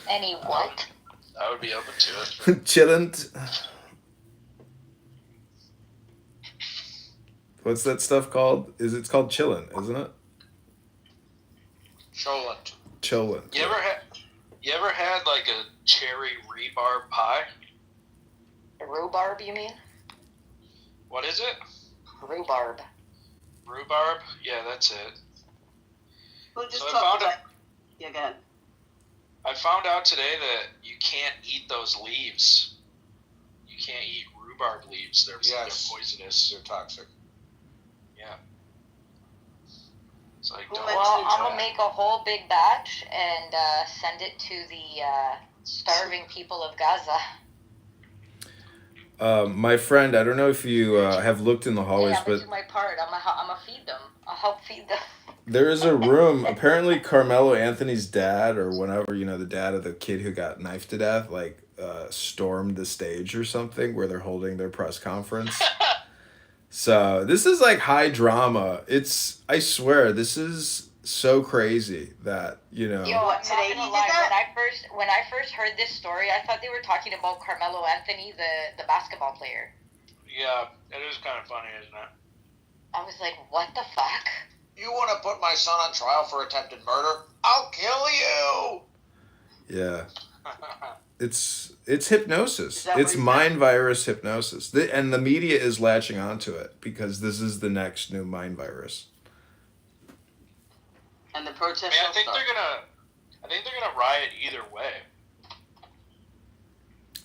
[SPEAKER 1] Any what?
[SPEAKER 5] I would be open to it.
[SPEAKER 3] Chillin'. What's that stuff called? It's called chillin', isn't it?
[SPEAKER 5] Cholent.
[SPEAKER 3] Chillin'.
[SPEAKER 5] You ever had like a cherry rhubarb pie?
[SPEAKER 1] Rhubarb, you mean?
[SPEAKER 5] What is it?
[SPEAKER 1] Rhubarb.
[SPEAKER 5] Rhubarb? Yeah, that's it.
[SPEAKER 8] Who just
[SPEAKER 5] So I
[SPEAKER 8] talked
[SPEAKER 5] found
[SPEAKER 8] about? Yeah, go ahead.
[SPEAKER 5] I found out today that you can't eat those leaves. You can't eat rhubarb leaves. They're poisonous.
[SPEAKER 7] They're toxic.
[SPEAKER 5] Yeah. It's like,
[SPEAKER 8] Who
[SPEAKER 5] don't.
[SPEAKER 8] mentioned
[SPEAKER 1] Well, I'm
[SPEAKER 8] that?
[SPEAKER 1] gonna make a whole big batch and send it to the starving people of Gaza.
[SPEAKER 3] My friend, I don't know if you have looked in the hallways,
[SPEAKER 1] Yeah, I'm gonna
[SPEAKER 3] but
[SPEAKER 1] do my part. I'm gonna feed them. I'll help feed them.
[SPEAKER 3] there is a room. Apparently, Carmelo Anthony's dad, or whenever, the dad of the kid who got knifed to death, stormed the stage or something where they're holding their press conference. So this is like high drama. I swear, this is so crazy that,
[SPEAKER 1] Yo, I'm
[SPEAKER 8] Today
[SPEAKER 1] not
[SPEAKER 8] he
[SPEAKER 1] gonna
[SPEAKER 8] did
[SPEAKER 1] lie.
[SPEAKER 8] that?
[SPEAKER 1] When I first heard this story, I thought they were talking about Carmelo Anthony, the basketball player.
[SPEAKER 5] Yeah, it is kind of funny, isn't it?
[SPEAKER 1] I was like, what the fuck?
[SPEAKER 7] You want to put my son on trial for attempted murder? I'll kill you!
[SPEAKER 3] yeah, it's hypnosis.
[SPEAKER 8] Is that what
[SPEAKER 3] It's
[SPEAKER 8] he said?
[SPEAKER 3] mind virus hypnosis. And the media is latching onto it because this is the next new mind virus.
[SPEAKER 8] And the protest.
[SPEAKER 5] I mean, I think they're gonna riot either way.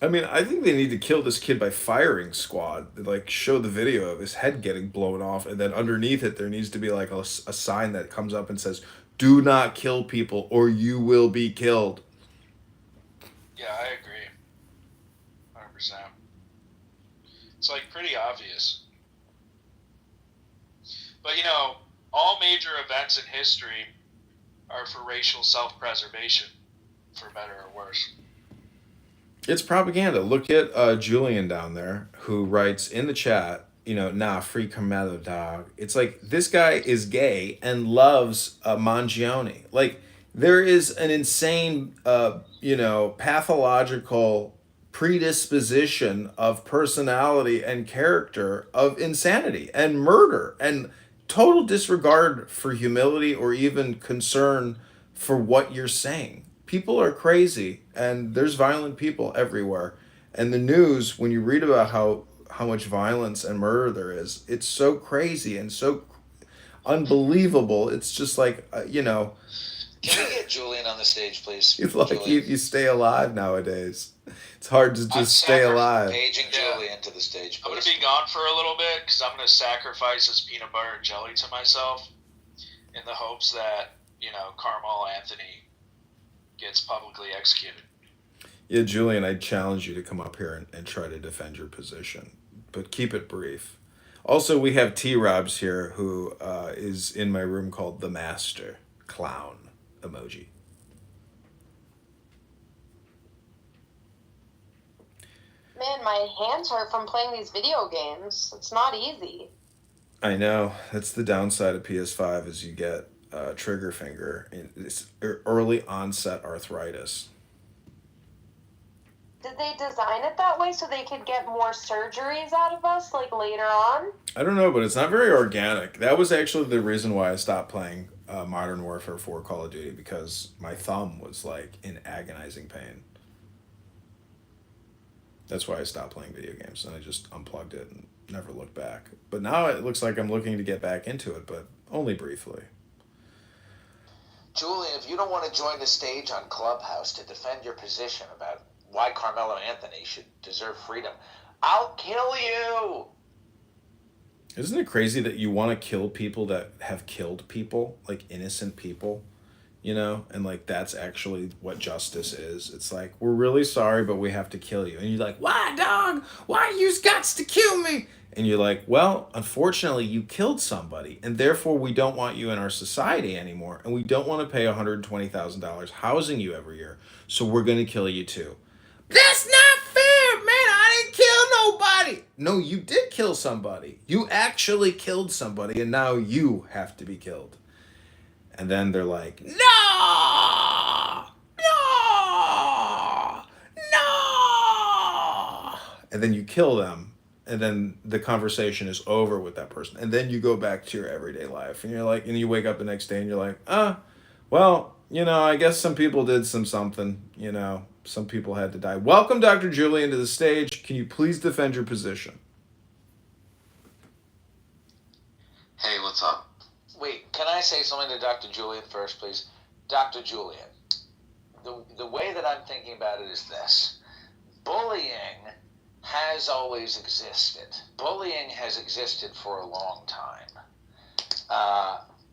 [SPEAKER 3] I mean, I think they need to kill this kid by firing squad. Like, show the video of his head getting blown off, and then underneath it, there needs to be like a sign that comes up and says, "Do not kill people, or you will be killed."
[SPEAKER 5] Yeah, I agree. 100%. It's like pretty obvious. But all major events in history are for racial self-preservation, for better or worse.
[SPEAKER 3] It's propaganda. Look at Julian down there who writes in the chat, nah, free Carmelo, dog. It's like, this guy is gay and loves Mangione. Like, there is an insane, pathological predisposition of personality and character of insanity and murder and total disregard for humility or even concern for what you're saying. People are crazy and there's violent people everywhere. And the news, when you read about how much violence and murder there is, it's so crazy and so unbelievable. It's just like,
[SPEAKER 5] Can we get Julian on the stage, please?
[SPEAKER 3] it's lucky
[SPEAKER 5] Julian.
[SPEAKER 3] if you stay alive nowadays. It's hard to just stay alive.
[SPEAKER 5] Paging Julian to the stage, please.
[SPEAKER 10] I'm going to be gone for a little bit because I'm going to sacrifice this peanut butter and jelly to myself in the hopes that, Carmel Anthony gets publicly executed.
[SPEAKER 3] Yeah, Julian, I challenge you to come up here and try to defend your position, but keep it brief. Also, we have T-Robs here, who is in my room called The Master Clown emoji.
[SPEAKER 4] Man, my hands hurt from playing these video games. It's not easy.
[SPEAKER 3] I know. That's the downside of PS5 is you get trigger finger. It's early onset arthritis.
[SPEAKER 4] Did they design it that way so they could get more surgeries out of us, like, later on?
[SPEAKER 3] I don't know, but it's not very organic. That was actually the reason why I stopped playing Modern Warfare 4 Call of Duty, because my thumb was, in agonizing pain. That's why I stopped playing video games, and I just unplugged it and never looked back. But now it looks like I'm looking to get back into it, but only briefly.
[SPEAKER 5] Julian, if you don't want to join the stage on Clubhouse to defend your position about why Carmelo Anthony should deserve freedom, I'll kill you!
[SPEAKER 3] Isn't it crazy that you want to kill people that have killed people, innocent people? And that's actually what justice is. It's like, we're really sorry, but we have to kill you. And you're like, why, dog? Why you got to kill me? And you're like, well, unfortunately, you killed somebody, and therefore we don't want you in our society anymore, and we don't want to pay $120,000 housing you every year, so we're going to kill you too. That's not fair, man. I didn't kill nobody. No, you did kill somebody. You actually killed somebody, and now you have to be killed. And then they're like, no! No! No! And then you kill them. And then the conversation is over with that person. And then you go back to your everyday life. And you're like, and you wake up the next day and you're like, well, I guess some people did something. Some people had to die. Welcome, Dr. Julian, to the stage. Can you please defend your position?
[SPEAKER 10] Hey, what's up?
[SPEAKER 5] Wait, can I say something to Dr. Julian first, please? Dr. Julian, the way that I'm thinking about it is this. Bullying has always existed. Bullying has existed for a long time.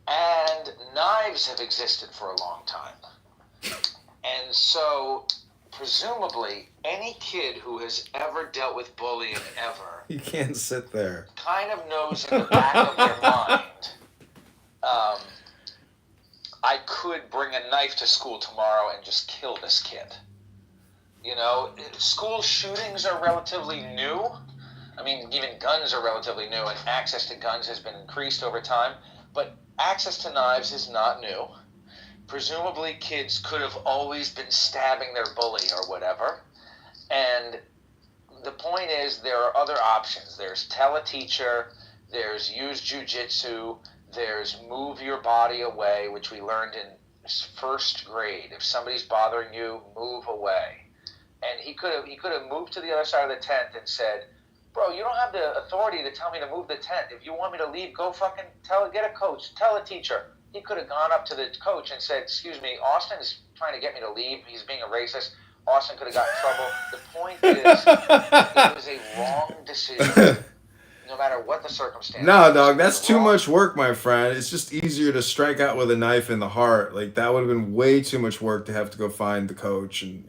[SPEAKER 5] And knives have existed for a long time. And so, presumably, any kid who has ever dealt with bullying ever...
[SPEAKER 3] You can't sit there.
[SPEAKER 5] ...kind of knows in the back of their mind... I could bring a knife to school tomorrow and just kill this kid. School shootings are relatively new. I mean, even guns are relatively new, and access to guns has been increased over time. But access to knives is not new. Presumably, kids could have always been stabbing their bully or whatever. And the point is, there are other options. There's tell a teacher, there's use jujitsu, there's move your body away, which we learned in first grade. If somebody's bothering you, move away. And he could have moved to the other side of the tent and said, bro, you don't have the authority to tell me to move the tent. If you want me to leave, go fucking get a coach, tell a teacher. He could have gone up to the coach and said, excuse me, Austin's trying to get me to leave. He's being a racist. Austin could have got in trouble. The point is, it was a wrong decision. No matter what the circumstance.
[SPEAKER 3] No, dog, that's too much work, my friend. It's just easier to strike out with a knife in the heart. That would have been way too much work to have to go find the coach and,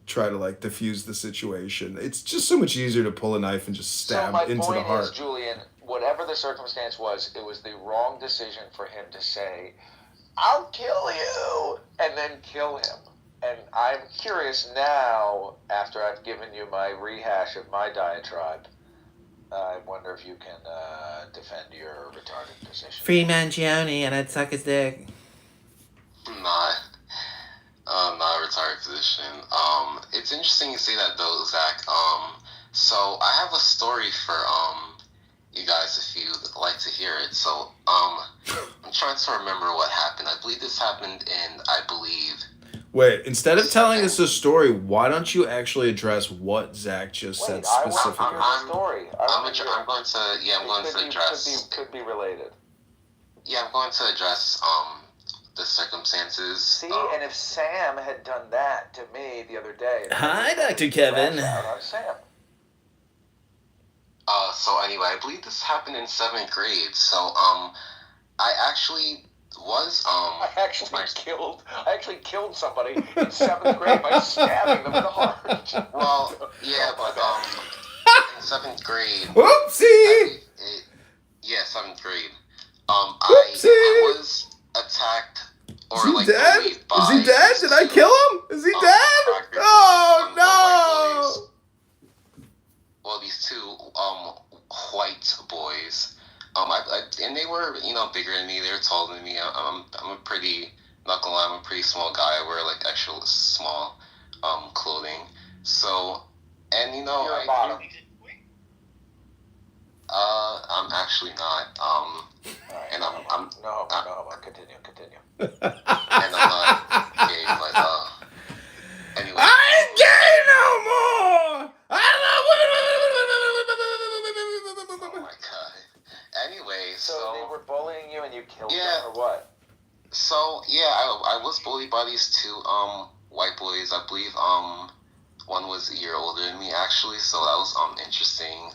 [SPEAKER 3] try to, diffuse the situation. It's just so much easier to pull a knife and just stab into the heart.
[SPEAKER 5] So my point is, Julian, whatever the circumstance was, it was the wrong decision for him to say, I'll kill you, and then kill him. And I'm curious now, after I've given you my rehash of my diatribe, I wonder if you can defend your retarded position.
[SPEAKER 3] Free Mangione, and I'd suck his dick.
[SPEAKER 10] Nah.
[SPEAKER 11] Not a retired physician. It's interesting you say that though, Zach. So I have a story for you guys if you'd like to hear it. So I'm trying to remember what happened. I believe this happened in,
[SPEAKER 3] Wait, instead of telling us a story, why don't you actually address what Zach just said specifically?
[SPEAKER 5] I'm going to
[SPEAKER 11] address.
[SPEAKER 5] Could be related.
[SPEAKER 11] Yeah, I'm going to address the circumstances.
[SPEAKER 5] See, and if Sam had done that to me the other day.
[SPEAKER 3] Hi, Dr. Kevin.
[SPEAKER 5] Shout out Sam.
[SPEAKER 11] So anyway, I believe this happened in 7th grade. So I actually was
[SPEAKER 5] I actually killed somebody in 7th grade by stabbing them in the heart.
[SPEAKER 11] Well, yeah, but in 7th grade.
[SPEAKER 3] Whoopsie.
[SPEAKER 11] 7th grade.
[SPEAKER 3] Whoopsie.
[SPEAKER 11] I was attacked or
[SPEAKER 3] Is he
[SPEAKER 11] like
[SPEAKER 3] dead?
[SPEAKER 11] bullied by
[SPEAKER 3] Is he dead? Did I kill him? Is he dead? Oh no!
[SPEAKER 11] Well, these two white boys. And they were, bigger than me. They were taller than me. I'm a pretty, not gonna lie, I'm a pretty small guy. I wear like extra small clothing. So, and
[SPEAKER 5] You're a bottom.
[SPEAKER 11] I'm actually not. And I'm
[SPEAKER 5] continue.
[SPEAKER 11] And I'm not gay, but anyway.
[SPEAKER 3] I ain't gay no more.
[SPEAKER 11] Oh my god. Anyway,
[SPEAKER 5] so they were bullying you and you killed them, or what?
[SPEAKER 11] So yeah, I was bullied by these two white boys. I believe one was a year older than me actually, so that was interesting.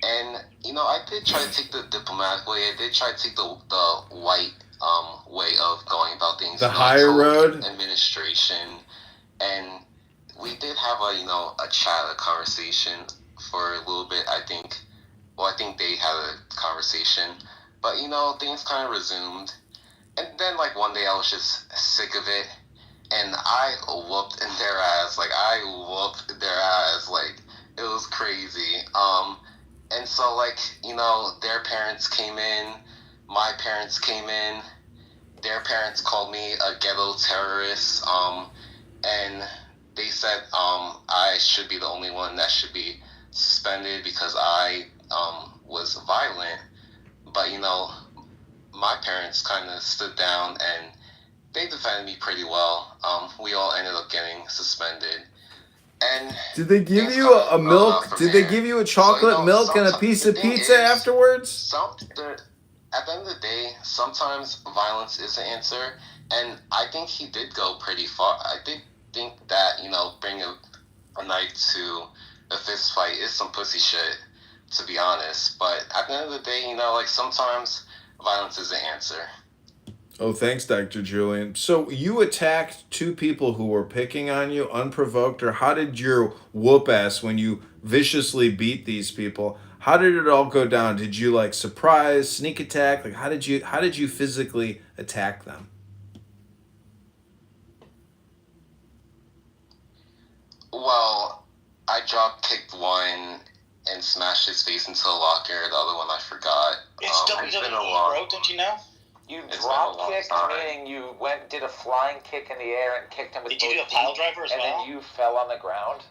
[SPEAKER 11] And I did try to take the diplomatic way. I did try to take the white way of going about things.
[SPEAKER 3] The higher road.
[SPEAKER 11] Administration, and we did have a chat, a conversation for a little bit. I think they had a conversation, but things kind of resumed. And then like one day I was just sick of it, and I whooped their ass. Like it was crazy. And so, like, their parents came in, my parents came in, their parents called me a ghetto terrorist, and they said I should be the only one that should be suspended because I was violent. But, my parents kind of stood down and they defended me pretty well. We all ended up getting suspended. And
[SPEAKER 3] did they give you a milk? Did they give you a chocolate milk and a piece of pizza afterwards?
[SPEAKER 11] At the end of the day, sometimes violence is the answer, and I think he did go pretty far. I did think that bringing a knife to a fist fight is some pussy shit, to be honest. But at the end of the day, like sometimes violence is the answer.
[SPEAKER 3] Oh, thanks, Dr. Julian. So you attacked two people who were picking on you unprovoked, or how did your whoop ass when you viciously beat these people? How did it all go down? Did you like surprise, sneak attack? Like how did you physically attack them?
[SPEAKER 11] Well, I drop kicked one and smashed his face into the locker. The other one I forgot.
[SPEAKER 9] It's WWE, bro. Don't you know?
[SPEAKER 5] You drop kicked, meaning you did a flying kick in the air and kicked him with both feet.
[SPEAKER 9] Did you do a pile driver as well?
[SPEAKER 5] And then you fell on the ground?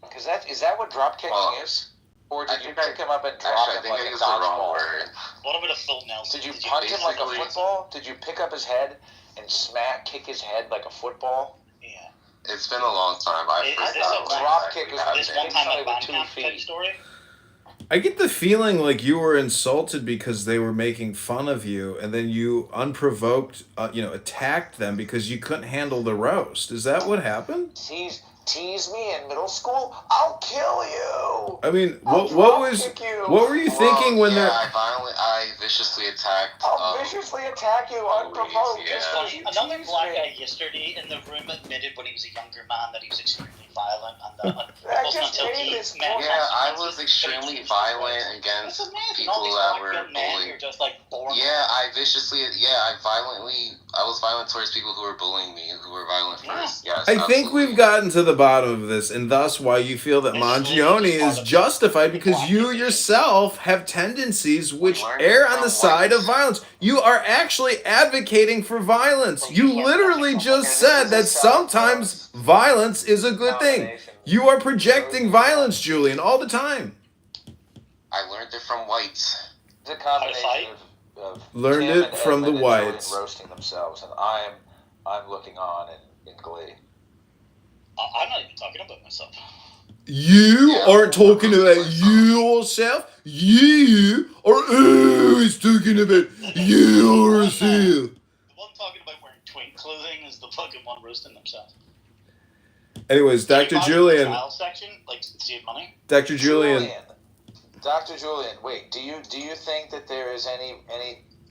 [SPEAKER 5] Because is that what drop kicking is? Or did you pick him up and drop him like a dodgeball?
[SPEAKER 9] What about a full Nelson?
[SPEAKER 5] Did you punch him like a football? Did you pick up his head and kick his head like a football?
[SPEAKER 9] Yeah.
[SPEAKER 11] It's been a long time.
[SPEAKER 9] Is this a
[SPEAKER 5] drop kick?
[SPEAKER 9] This one time at Bandcamp type story?
[SPEAKER 3] I get the feeling like you were insulted because they were making fun of you, and then you unprovoked, attacked them because you couldn't handle the roast. Is that what happened?
[SPEAKER 5] Tease me in middle school, I'll kill you.
[SPEAKER 3] I mean, what were you thinking when they're?
[SPEAKER 11] I viciously attacked.
[SPEAKER 5] I'll viciously attack you unprovoked.
[SPEAKER 11] Yeah.
[SPEAKER 9] Another black guy yesterday in the room admitted when he was a younger man that he was extremely violent, and
[SPEAKER 11] I was extremely violent against people that were bullying. I was violent towards people who were bullying me, who were violent first. Yes.
[SPEAKER 3] I think we've gotten to the bottom of this, and thus why you feel that Mangione is justified, because you yourself have tendencies which err on the side of violence. You are actually advocating for violence. You literally just said that sometimes violence is a good thing. You are projecting violence, Julian, all the time.
[SPEAKER 11] I learned it from whites.
[SPEAKER 5] It's a combination of
[SPEAKER 3] Learned
[SPEAKER 5] Tim
[SPEAKER 3] it
[SPEAKER 5] and
[SPEAKER 3] from the
[SPEAKER 5] Edmund and Julian
[SPEAKER 3] whites.
[SPEAKER 5] roasting themselves, and I'm looking on in glee.
[SPEAKER 9] I'm not even talking about myself.
[SPEAKER 3] You aren't talking about yourself. You are always talking about yourself.
[SPEAKER 9] The one talking about wearing twink clothing is the fucking one roasting themselves.
[SPEAKER 3] Anyways, Dr. Julian.
[SPEAKER 9] Trial section, like save money.
[SPEAKER 3] Dr. Julian.
[SPEAKER 5] Dr. Julian, wait, do you think that there is any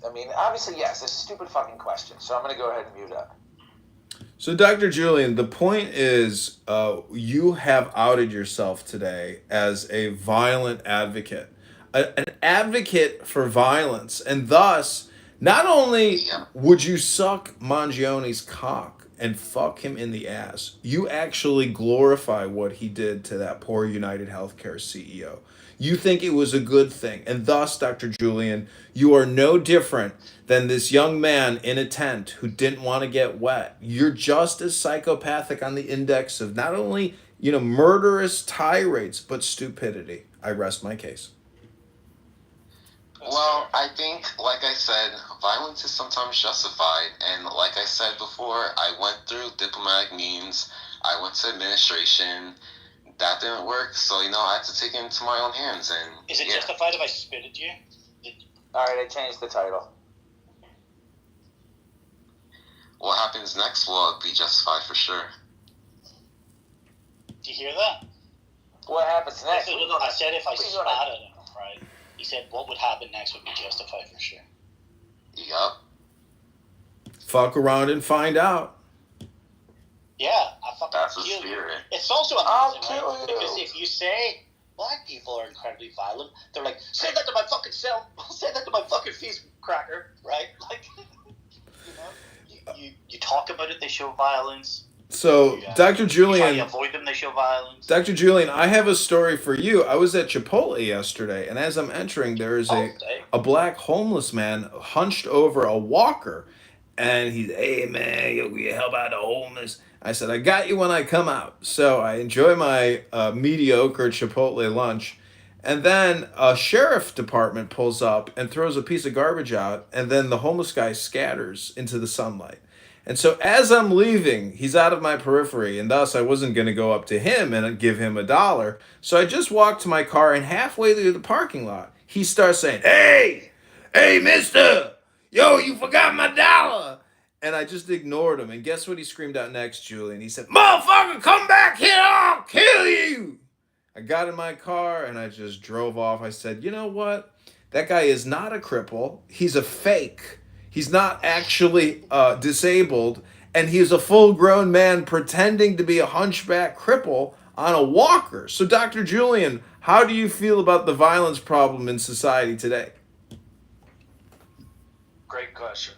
[SPEAKER 5] I mean, obviously yes, it's a stupid fucking question, so I'm gonna go ahead and mute up.
[SPEAKER 3] So, Dr. Julian, the point is, you have outed yourself today as a violent advocate, an advocate for violence, and thus, not only would you suck Mangione's cock and fuck him in the ass, you actually glorify what he did to that poor United Healthcare CEO. You think it was a good thing, and thus, Dr. Julian, you are no different than this young man in a tent who didn't want to get wet. You're just as psychopathic on the index of not only, murderous tirades, but stupidity. I rest my case.
[SPEAKER 11] Well, I think, like I said, violence is sometimes justified. And like I said before, I went through diplomatic means. I went to administration. That didn't work. So, I had to take it into my own hands. And
[SPEAKER 9] is it justified if I spit at you?
[SPEAKER 5] All right, I changed the title.
[SPEAKER 11] What happens next will be justified for sure.
[SPEAKER 9] Do you hear that?
[SPEAKER 5] What happens next?
[SPEAKER 9] I said if I spat at him, right? He said what would happen next would be justified for sure.
[SPEAKER 11] Yup.
[SPEAKER 3] Fuck around and find out.
[SPEAKER 9] Yeah, I fucking
[SPEAKER 11] That's the
[SPEAKER 9] kill
[SPEAKER 11] spirit.
[SPEAKER 9] You. It's also amazing, right? Because if you say black people are incredibly violent, they're like, say that to my fucking self, say that to my fucking face cracker, right? Like, you talk about it, they show violence.
[SPEAKER 3] So, Dr. Julian,
[SPEAKER 9] you avoid them, they show violence.
[SPEAKER 3] Dr. Julian, I have a story for you. I was at Chipotle yesterday, and as I'm entering, there is a black homeless man hunched over a walker, and he's, hey man, you help out the homeless. I said, I got you when I come out. So I enjoy my mediocre Chipotle lunch. And then a sheriff department pulls up and throws a piece of garbage out, and then the homeless guy scatters into the sunlight. And so as I'm leaving, he's out of my periphery, and thus I wasn't going to go up to him and give him $1. So I just walked to my car, and halfway through the parking lot, he starts saying, hey, mister, yo, you forgot my $1. And I just ignored him. And guess what he screamed out next, Julian? He said, motherfucker, come back here, I'll kill you. I got in my car, and I just drove off. I said, you know what? That guy is not a cripple. He's a fake. He's not actually disabled. And he's a full-grown man pretending to be a hunchback cripple on a walker. So, Dr. Julian, how do you feel about the violence problem in society today?
[SPEAKER 5] Great question.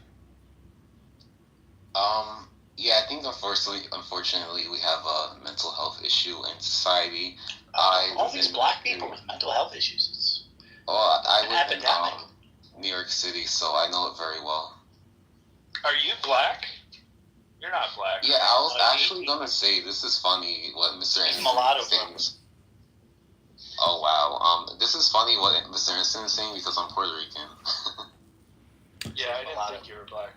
[SPEAKER 11] Yeah, I think unfortunately, we have a mental health issue in society.
[SPEAKER 9] All these black people with mental health issues.
[SPEAKER 11] I live in New York City, so I know it very well.
[SPEAKER 10] Are you black? You're not black.
[SPEAKER 11] Yeah, I was actually going to say, this is funny what Mr. Anderson is saying. Oh, wow. This is funny what Mr. Anderson is saying because I'm Puerto Rican.
[SPEAKER 10] Yeah, I didn't think you were black.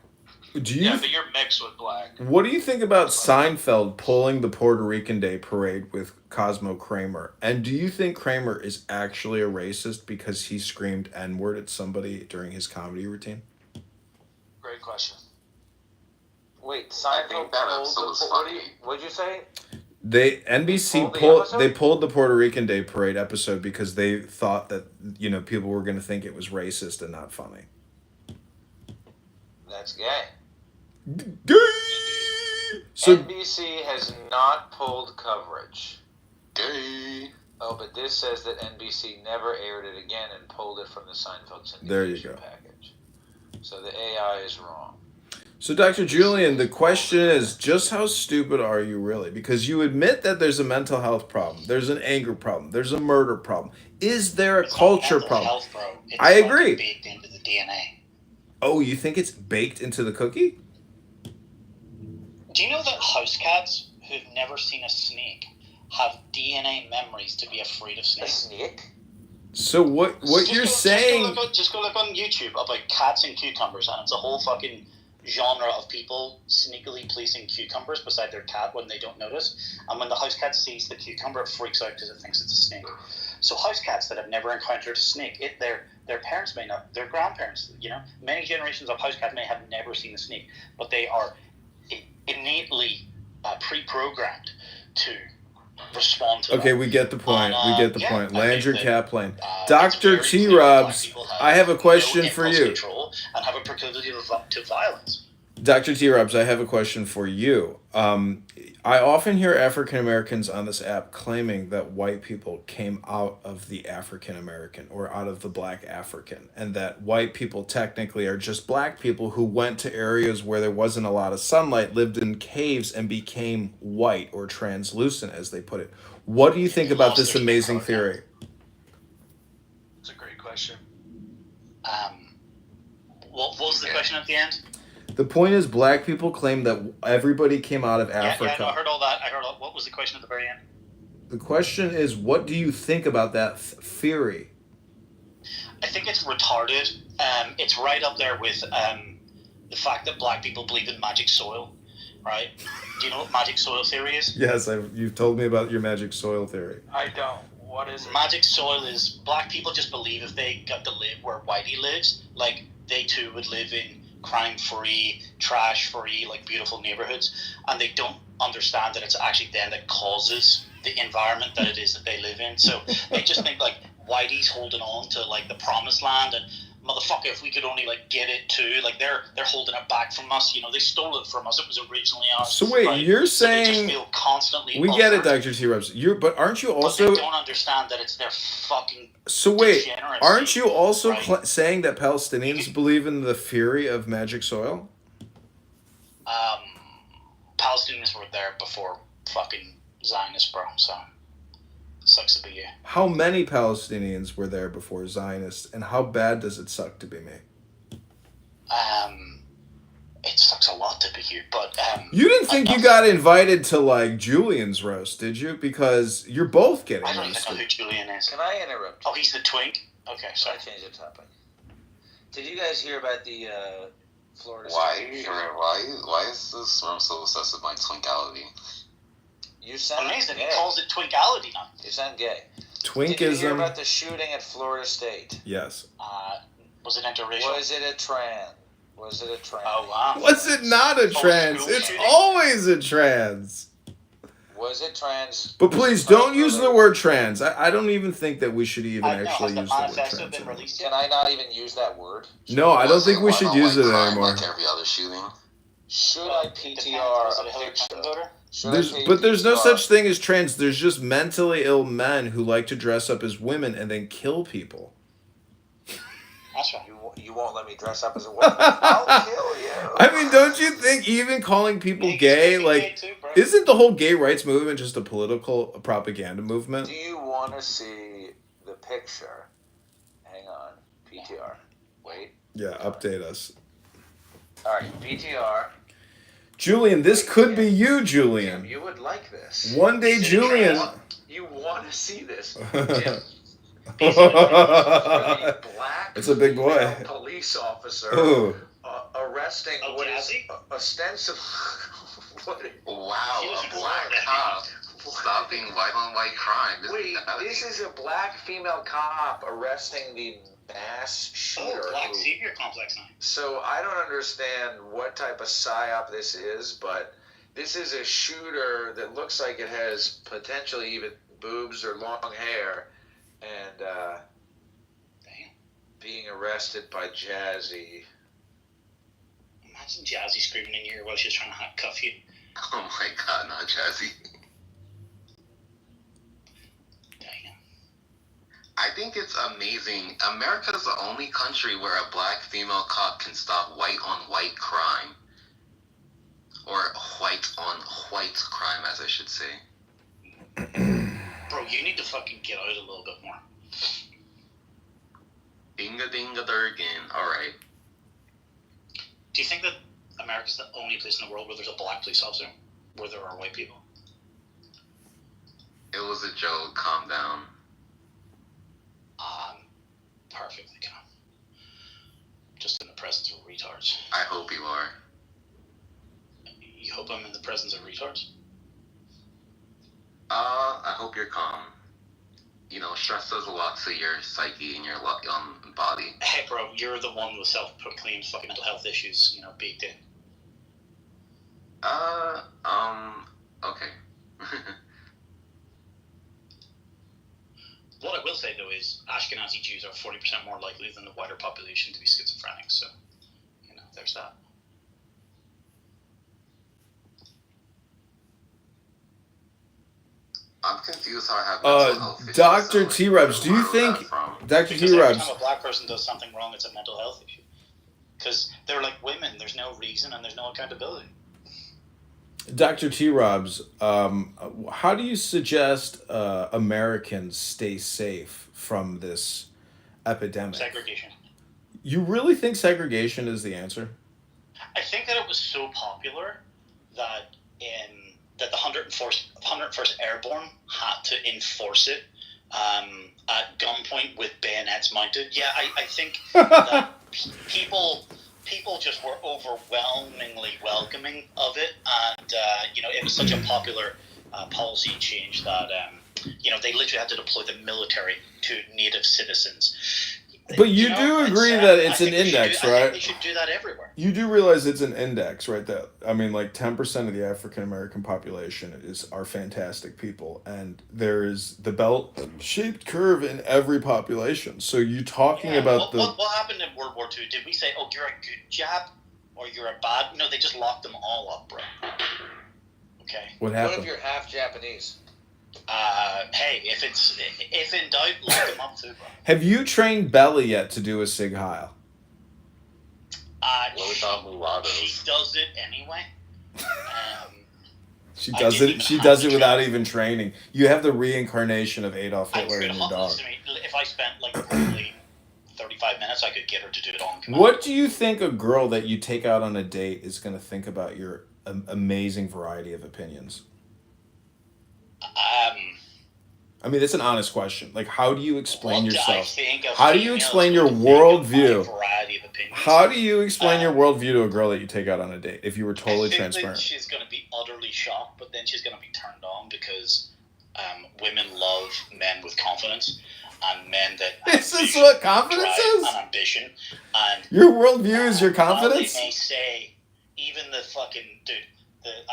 [SPEAKER 3] But
[SPEAKER 10] you're mixed with black.
[SPEAKER 3] What do you think about Seinfeld pulling the Puerto Rican Day parade with Cosmo Kramer? And do you think Kramer is actually a racist because he screamed N-word at somebody during his comedy routine?
[SPEAKER 10] Great question.
[SPEAKER 5] Wait, Seinfeld pulled the party? What'd you say?
[SPEAKER 3] NBC pulled the Puerto Rican Day parade episode because they thought that people were going to think it was racist and not funny.
[SPEAKER 5] That's gay.
[SPEAKER 3] So
[SPEAKER 5] NBC has not pulled coverage.
[SPEAKER 11] Gay.
[SPEAKER 5] Oh, but this says that NBC never aired it again and pulled it from the Seinfeld syndication
[SPEAKER 3] there you go.
[SPEAKER 5] package. So the AI is wrong.
[SPEAKER 3] So, Dr. Julian, the question is just how stupid are you really? Because you admit that there's a mental health problem, there's an anger problem, there's a murder problem. Is there a
[SPEAKER 9] It's not
[SPEAKER 3] culture
[SPEAKER 9] mental
[SPEAKER 3] problem?
[SPEAKER 9] health, bro. It's
[SPEAKER 3] I
[SPEAKER 9] fucking
[SPEAKER 3] agree.
[SPEAKER 9] baked into the DNA.
[SPEAKER 3] Oh, you think it's baked into the cookie?
[SPEAKER 9] Do you know that house cats who've never seen a snake have DNA memories to be afraid of
[SPEAKER 5] A
[SPEAKER 9] snakes?
[SPEAKER 5] snake?
[SPEAKER 3] So what you're saying?
[SPEAKER 9] Just go look on YouTube about cats and cucumbers, and it's a whole fucking genre of people sneakily placing cucumbers beside their cat when they don't notice. And when the house cat sees the cucumber, it freaks out because it thinks it's a snake. So house cats that have never encountered a snake, their parents may not, their grandparents, many generations of house cats may have never seen a snake, but they are innately pre-programmed to respond to
[SPEAKER 3] Okay,
[SPEAKER 9] that.
[SPEAKER 3] we get the point. We get the
[SPEAKER 9] Yeah,
[SPEAKER 3] point.
[SPEAKER 9] I
[SPEAKER 3] Land
[SPEAKER 9] think
[SPEAKER 3] your
[SPEAKER 9] that,
[SPEAKER 3] cat plane.
[SPEAKER 9] it's
[SPEAKER 3] Dr.
[SPEAKER 9] very
[SPEAKER 3] T.
[SPEAKER 9] clear that black
[SPEAKER 3] Robs,
[SPEAKER 9] people
[SPEAKER 3] I have a question
[SPEAKER 9] no
[SPEAKER 3] for
[SPEAKER 9] impulse
[SPEAKER 3] you.
[SPEAKER 9] control and have a proclivity to violence.
[SPEAKER 3] Dr. T. Robs, I have a question for you. I often hear African Americans on this app claiming that white people came out of the African American or out of the black African, and that white people technically are just black people who went to areas where there wasn't a lot of sunlight, lived in caves, and became white or translucent, as they put it. What do you think about this amazing theory?
[SPEAKER 10] It's a great question.
[SPEAKER 9] What was the question at the end?
[SPEAKER 3] The point is, black people claim that everybody came out of Africa.
[SPEAKER 9] Yeah, no, I heard all that. What was the question at the very end?
[SPEAKER 3] The question is, what do you think about that theory?
[SPEAKER 9] I think it's retarded. It's right up there with the fact that black people believe in magic soil, right? Do you know what magic soil theory is?
[SPEAKER 3] Yes, you've told me about your magic soil theory.
[SPEAKER 10] I don't. What is it?
[SPEAKER 9] Magic soil is black people just believe if they got to live where Whitey lives, like they too would live in crime-free, trash-free, like beautiful neighborhoods, and they don't understand that it's actually them that causes the environment that it is that they live in. So they just think like Whitey's holding on to like the promised land, and motherfucker, if we could only like get it too, like they're holding it back from us. They stole it from us. It was originally ours.
[SPEAKER 3] So wait,
[SPEAKER 9] right?
[SPEAKER 3] you're
[SPEAKER 9] So they
[SPEAKER 3] saying
[SPEAKER 9] just feel constantly
[SPEAKER 3] we get it,
[SPEAKER 9] offered,
[SPEAKER 3] Dr. T. Robs. But aren't you
[SPEAKER 9] but
[SPEAKER 3] also?
[SPEAKER 9] they don't understand that it's their fucking.
[SPEAKER 3] So wait,
[SPEAKER 9] degeneracy,
[SPEAKER 3] aren't you also
[SPEAKER 9] right?
[SPEAKER 3] saying that Palestinians believe in the theory of magic soil?
[SPEAKER 9] Palestinians were there before fucking Zionists, bro. So sucks to be you.
[SPEAKER 3] How many Palestinians were there before Zionists, and how bad does it suck to be me?
[SPEAKER 9] It sucks a lot to be you, but
[SPEAKER 3] You didn't think you got invited to like Julian's roast, did you? Because you're both getting
[SPEAKER 9] I don't even know
[SPEAKER 3] roasted.
[SPEAKER 9] who Julian is.
[SPEAKER 5] Can I interrupt?
[SPEAKER 9] Oh, he's the twink. Okay,
[SPEAKER 5] Sorry,
[SPEAKER 9] sorry.
[SPEAKER 5] change the topic. Did you guys hear about the Florida
[SPEAKER 11] Why is this room so obsessed with my twinkality?
[SPEAKER 5] You sound
[SPEAKER 9] Amazing.
[SPEAKER 5] gay.
[SPEAKER 9] He calls it twinkality now.
[SPEAKER 5] You sound gay. Did you hear
[SPEAKER 3] Twinkism.
[SPEAKER 5] about the shooting at Florida State?
[SPEAKER 3] Yes.
[SPEAKER 9] Was it interracial?
[SPEAKER 5] Was it a trans? Was it a trans?
[SPEAKER 9] Oh wow.
[SPEAKER 3] Was it not a trans?
[SPEAKER 9] school
[SPEAKER 3] It's
[SPEAKER 9] shooting?
[SPEAKER 3] always a trans.
[SPEAKER 5] Was it trans?
[SPEAKER 3] But please don't use the word trans. I don't even think that we should even
[SPEAKER 9] I know.
[SPEAKER 3] actually
[SPEAKER 9] Has the
[SPEAKER 3] use the word
[SPEAKER 9] manifesto
[SPEAKER 3] trans.
[SPEAKER 9] been
[SPEAKER 3] anymore.
[SPEAKER 9] released
[SPEAKER 5] Can
[SPEAKER 9] yet?
[SPEAKER 5] I not even use that word?
[SPEAKER 3] No, I don't
[SPEAKER 11] Was
[SPEAKER 3] think we
[SPEAKER 11] white
[SPEAKER 3] should
[SPEAKER 11] on
[SPEAKER 3] use
[SPEAKER 11] white
[SPEAKER 3] it
[SPEAKER 11] crime
[SPEAKER 3] anymore.
[SPEAKER 11] Like every other shooting.
[SPEAKER 5] Should I
[SPEAKER 9] Depends.
[SPEAKER 5] PTR
[SPEAKER 9] Was it
[SPEAKER 5] a
[SPEAKER 9] a Hillary
[SPEAKER 5] picture?
[SPEAKER 9] Clinton voter?
[SPEAKER 5] Should I
[SPEAKER 3] But there's no
[SPEAKER 5] PTR?
[SPEAKER 3] such thing as trans. There's just mentally ill men who like to dress up as women and then kill people.
[SPEAKER 9] That's right.
[SPEAKER 5] You won't let me dress up as a woman. I'll kill you.
[SPEAKER 3] I mean, don't you think even calling people gay, like,
[SPEAKER 9] too, bro.
[SPEAKER 3] isn't the whole gay rights movement just a political propaganda movement?
[SPEAKER 5] Do you want to see the picture? Hang on. PTR. Wait.
[SPEAKER 3] Yeah, update us.
[SPEAKER 5] All right. PTR.
[SPEAKER 3] Julian, this could be you,
[SPEAKER 5] Tim,
[SPEAKER 3] Julian.
[SPEAKER 5] you would like this.
[SPEAKER 3] One day, Julian.
[SPEAKER 5] You want to see this, Tim? These are the black
[SPEAKER 3] It's a big boy.
[SPEAKER 5] female police officer
[SPEAKER 3] Ooh.
[SPEAKER 5] arresting
[SPEAKER 9] Oh,
[SPEAKER 5] what is
[SPEAKER 9] Jazzy?
[SPEAKER 5] ostensibly
[SPEAKER 11] Wow,
[SPEAKER 9] He was
[SPEAKER 11] a black
[SPEAKER 9] Florida.
[SPEAKER 11] cop stopping white on white crime.
[SPEAKER 5] Wait, this is a black female cop arresting the mass shooter.
[SPEAKER 9] Oh, Black
[SPEAKER 5] who-
[SPEAKER 9] Savior Complex now.
[SPEAKER 5] So I don't understand what type of psyop this is, but this is a shooter that looks like it has potentially even boobs or long hair, and
[SPEAKER 9] Damn.
[SPEAKER 5] being arrested by Jazzy.
[SPEAKER 9] Imagine Jazzy screaming in your ear while she's trying to cuff you.
[SPEAKER 11] Oh my god, not Jazzy.
[SPEAKER 9] Damn.
[SPEAKER 11] I think it's amazing. America's the only country where a black female cop can stop white on white crime. or white on white crime, as I should say.
[SPEAKER 12] Bro, you need to fucking get out a little bit more.
[SPEAKER 11] Dinga-dinga-durgan. Alright.
[SPEAKER 12] Do you think that America's the only place in the world where there's a black police officer, where there are white people?
[SPEAKER 11] It was a joke. Calm down.
[SPEAKER 12] Perfectly calm. Just in the presence of retards.
[SPEAKER 11] I hope you are.
[SPEAKER 12] You hope I'm in the presence of retards?
[SPEAKER 11] I hope you're calm. You know, stress does a lot to your psyche and your body.
[SPEAKER 12] Hey, bro, you're the one with self-proclaimed fucking mental health issues, you know, baked in.
[SPEAKER 11] Okay.
[SPEAKER 12] What I will say, though, is Ashkenazi Jews are 40% more likely than the wider population to be schizophrenic, so, you know, there's that.
[SPEAKER 11] I'm confused how I have mental health issues.
[SPEAKER 3] Dr. T-Rebs, do you think... Dr.
[SPEAKER 12] Because every
[SPEAKER 3] T-Rebs...
[SPEAKER 12] time a black person does something wrong, it's a mental health issue. Because they're like women, there's no reason and there's no accountability.
[SPEAKER 3] Dr. T-Robs, how do you suggest Americans stay safe from this epidemic?
[SPEAKER 12] Segregation.
[SPEAKER 3] You really think segregation is the answer?
[SPEAKER 12] I think that it was so popular that the 101st Airborne had to enforce it at gunpoint with bayonets mounted. Yeah, I think that people just were overwhelmingly welcoming of it, and you know, it was such a popular policy change that you know, they literally had to deploy the military to native citizens.
[SPEAKER 3] But you do agree that it's an index, right?
[SPEAKER 12] I think they should do that everywhere.
[SPEAKER 3] You do realize it's an index, right? That, I mean, like 10% of the African American population are fantastic people, and there is the bell-shaped curve in every population. So you talking about
[SPEAKER 12] what happened in World War II? Did we say, oh, you're a good jab or you're a bad? No, they just locked them all up, bro. Okay.
[SPEAKER 3] What happened?
[SPEAKER 5] What if you're half Japanese?
[SPEAKER 12] Hey, if in doubt, lock them up too, bro.
[SPEAKER 3] Have you trained Bella yet to do a Sig Heil?
[SPEAKER 12] She does it anyway.
[SPEAKER 3] She does it. She does it without even training. You have the reincarnation of Adolf Hitler in your dog.
[SPEAKER 12] If I spent like probably 35 minutes, I could get her to do it on command.
[SPEAKER 3] What do you think a girl that you take out on a date is going to think about your amazing variety of opinions? I mean, that's an honest question. Like, how do you explain yourself? How do you explain your worldview? How do you explain your worldview to a girl that you take out on a date if you were totally transparent?
[SPEAKER 12] She's going to be utterly shocked, but then she's going to be turned on because women love men with confidence and men that.
[SPEAKER 3] This is what confidence is?
[SPEAKER 12] And ambition. And
[SPEAKER 3] your worldview is your confidence?
[SPEAKER 12] They may say, even the fucking dude.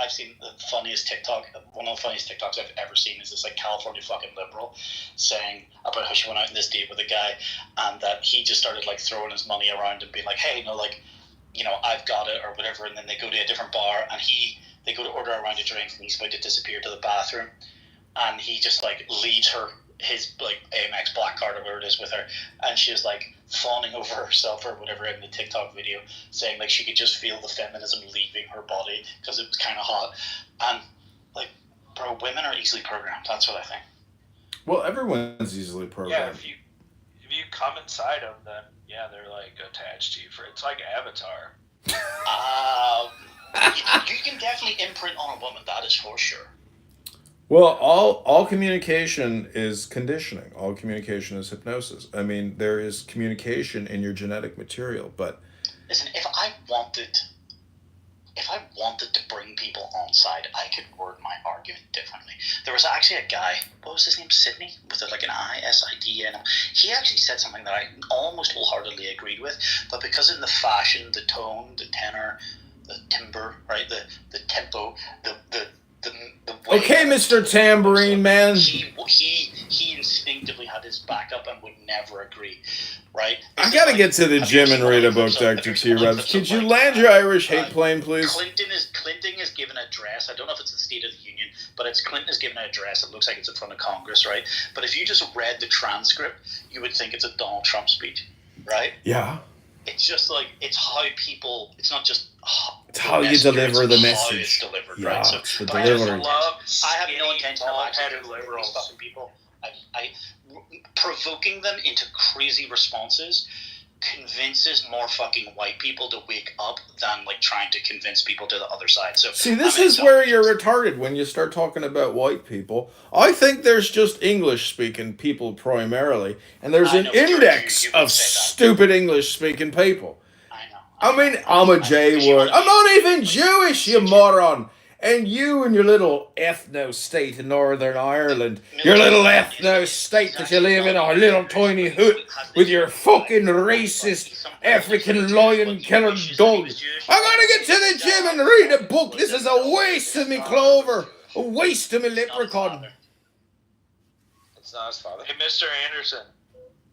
[SPEAKER 12] I've seen the funniest TikTok. One of the funniest TikToks I've ever seen is this like California fucking liberal saying about how she went out on this date with a guy and that he just started like throwing his money around and being like, hey, no, like, you know, I've got it or whatever. And then they go to a different bar and they go to order a round of drinks and he's about to disappear to the bathroom and he just like leaves her his like Amex black card or whatever it is with her, and she's like fawning over herself or whatever in the TikTok video, saying like she could just feel the feminism leaving her body because it was kind of hot. And like, bro, women are easily programmed. That's what I think.
[SPEAKER 3] Well, everyone's easily programmed.
[SPEAKER 10] Yeah, if you come inside them, then yeah, they're like attached to you. It's like Avatar.
[SPEAKER 12] You can definitely imprint on a woman. That is for sure.
[SPEAKER 3] Well, all communication is conditioning. All communication is hypnosis. I mean, there is communication in your genetic material, but...
[SPEAKER 12] Listen, if I wanted to bring people on side, I could word my argument differently. There was actually a guy, what was his name? Sydney? Was it like an I-S-I-D-N-O? He actually said something that I almost wholeheartedly agreed with, but because in the fashion, the tone, the tenor, the timbre, right, the tempo, the way
[SPEAKER 3] okay, Mr. Tambourine Man.
[SPEAKER 12] He instinctively had his back up and would never agree, right?
[SPEAKER 3] I gotta get to the gym and read a book, Dr. T-Rebs. Could you land your Irish hate plane, please?
[SPEAKER 12] Clinton is given a address. I don't know if it's the State of the Union, but Clinton is given an address. It looks like it's in front of Congress, right? But if you just read the transcript, you would think it's a Donald Trump speech, right?
[SPEAKER 3] Yeah.
[SPEAKER 12] It's just like, it's how people, it's not just
[SPEAKER 3] It's how you deliver the
[SPEAKER 12] How
[SPEAKER 3] message.
[SPEAKER 12] it's delivered,
[SPEAKER 3] Yeah,
[SPEAKER 12] right? So,
[SPEAKER 3] it's the
[SPEAKER 12] but I just
[SPEAKER 3] delivery.
[SPEAKER 12] I have no intention of
[SPEAKER 10] bald-headed
[SPEAKER 12] actually
[SPEAKER 10] liberals.
[SPEAKER 12] fucking people. I provoking them into crazy responses convinces more fucking white people to wake up than like trying to convince people to the other side. So
[SPEAKER 3] See, this is where you're retarded when you start talking about white people. I think there's just English-speaking people primarily, and there's an index of stupid English-speaking people. I mean, I'm a J-word. I'm not even Jewish, you moron. And you and your little ethno-state in Northern Ireland, your little ethno-state that you live in a little tiny hut with your fucking racist African lion killer dog. I gotta get to the gym and read a book. This is a waste of me clover. A waste of me leprechaun.
[SPEAKER 5] It's not his father.
[SPEAKER 10] Hey, Mr. Anderson.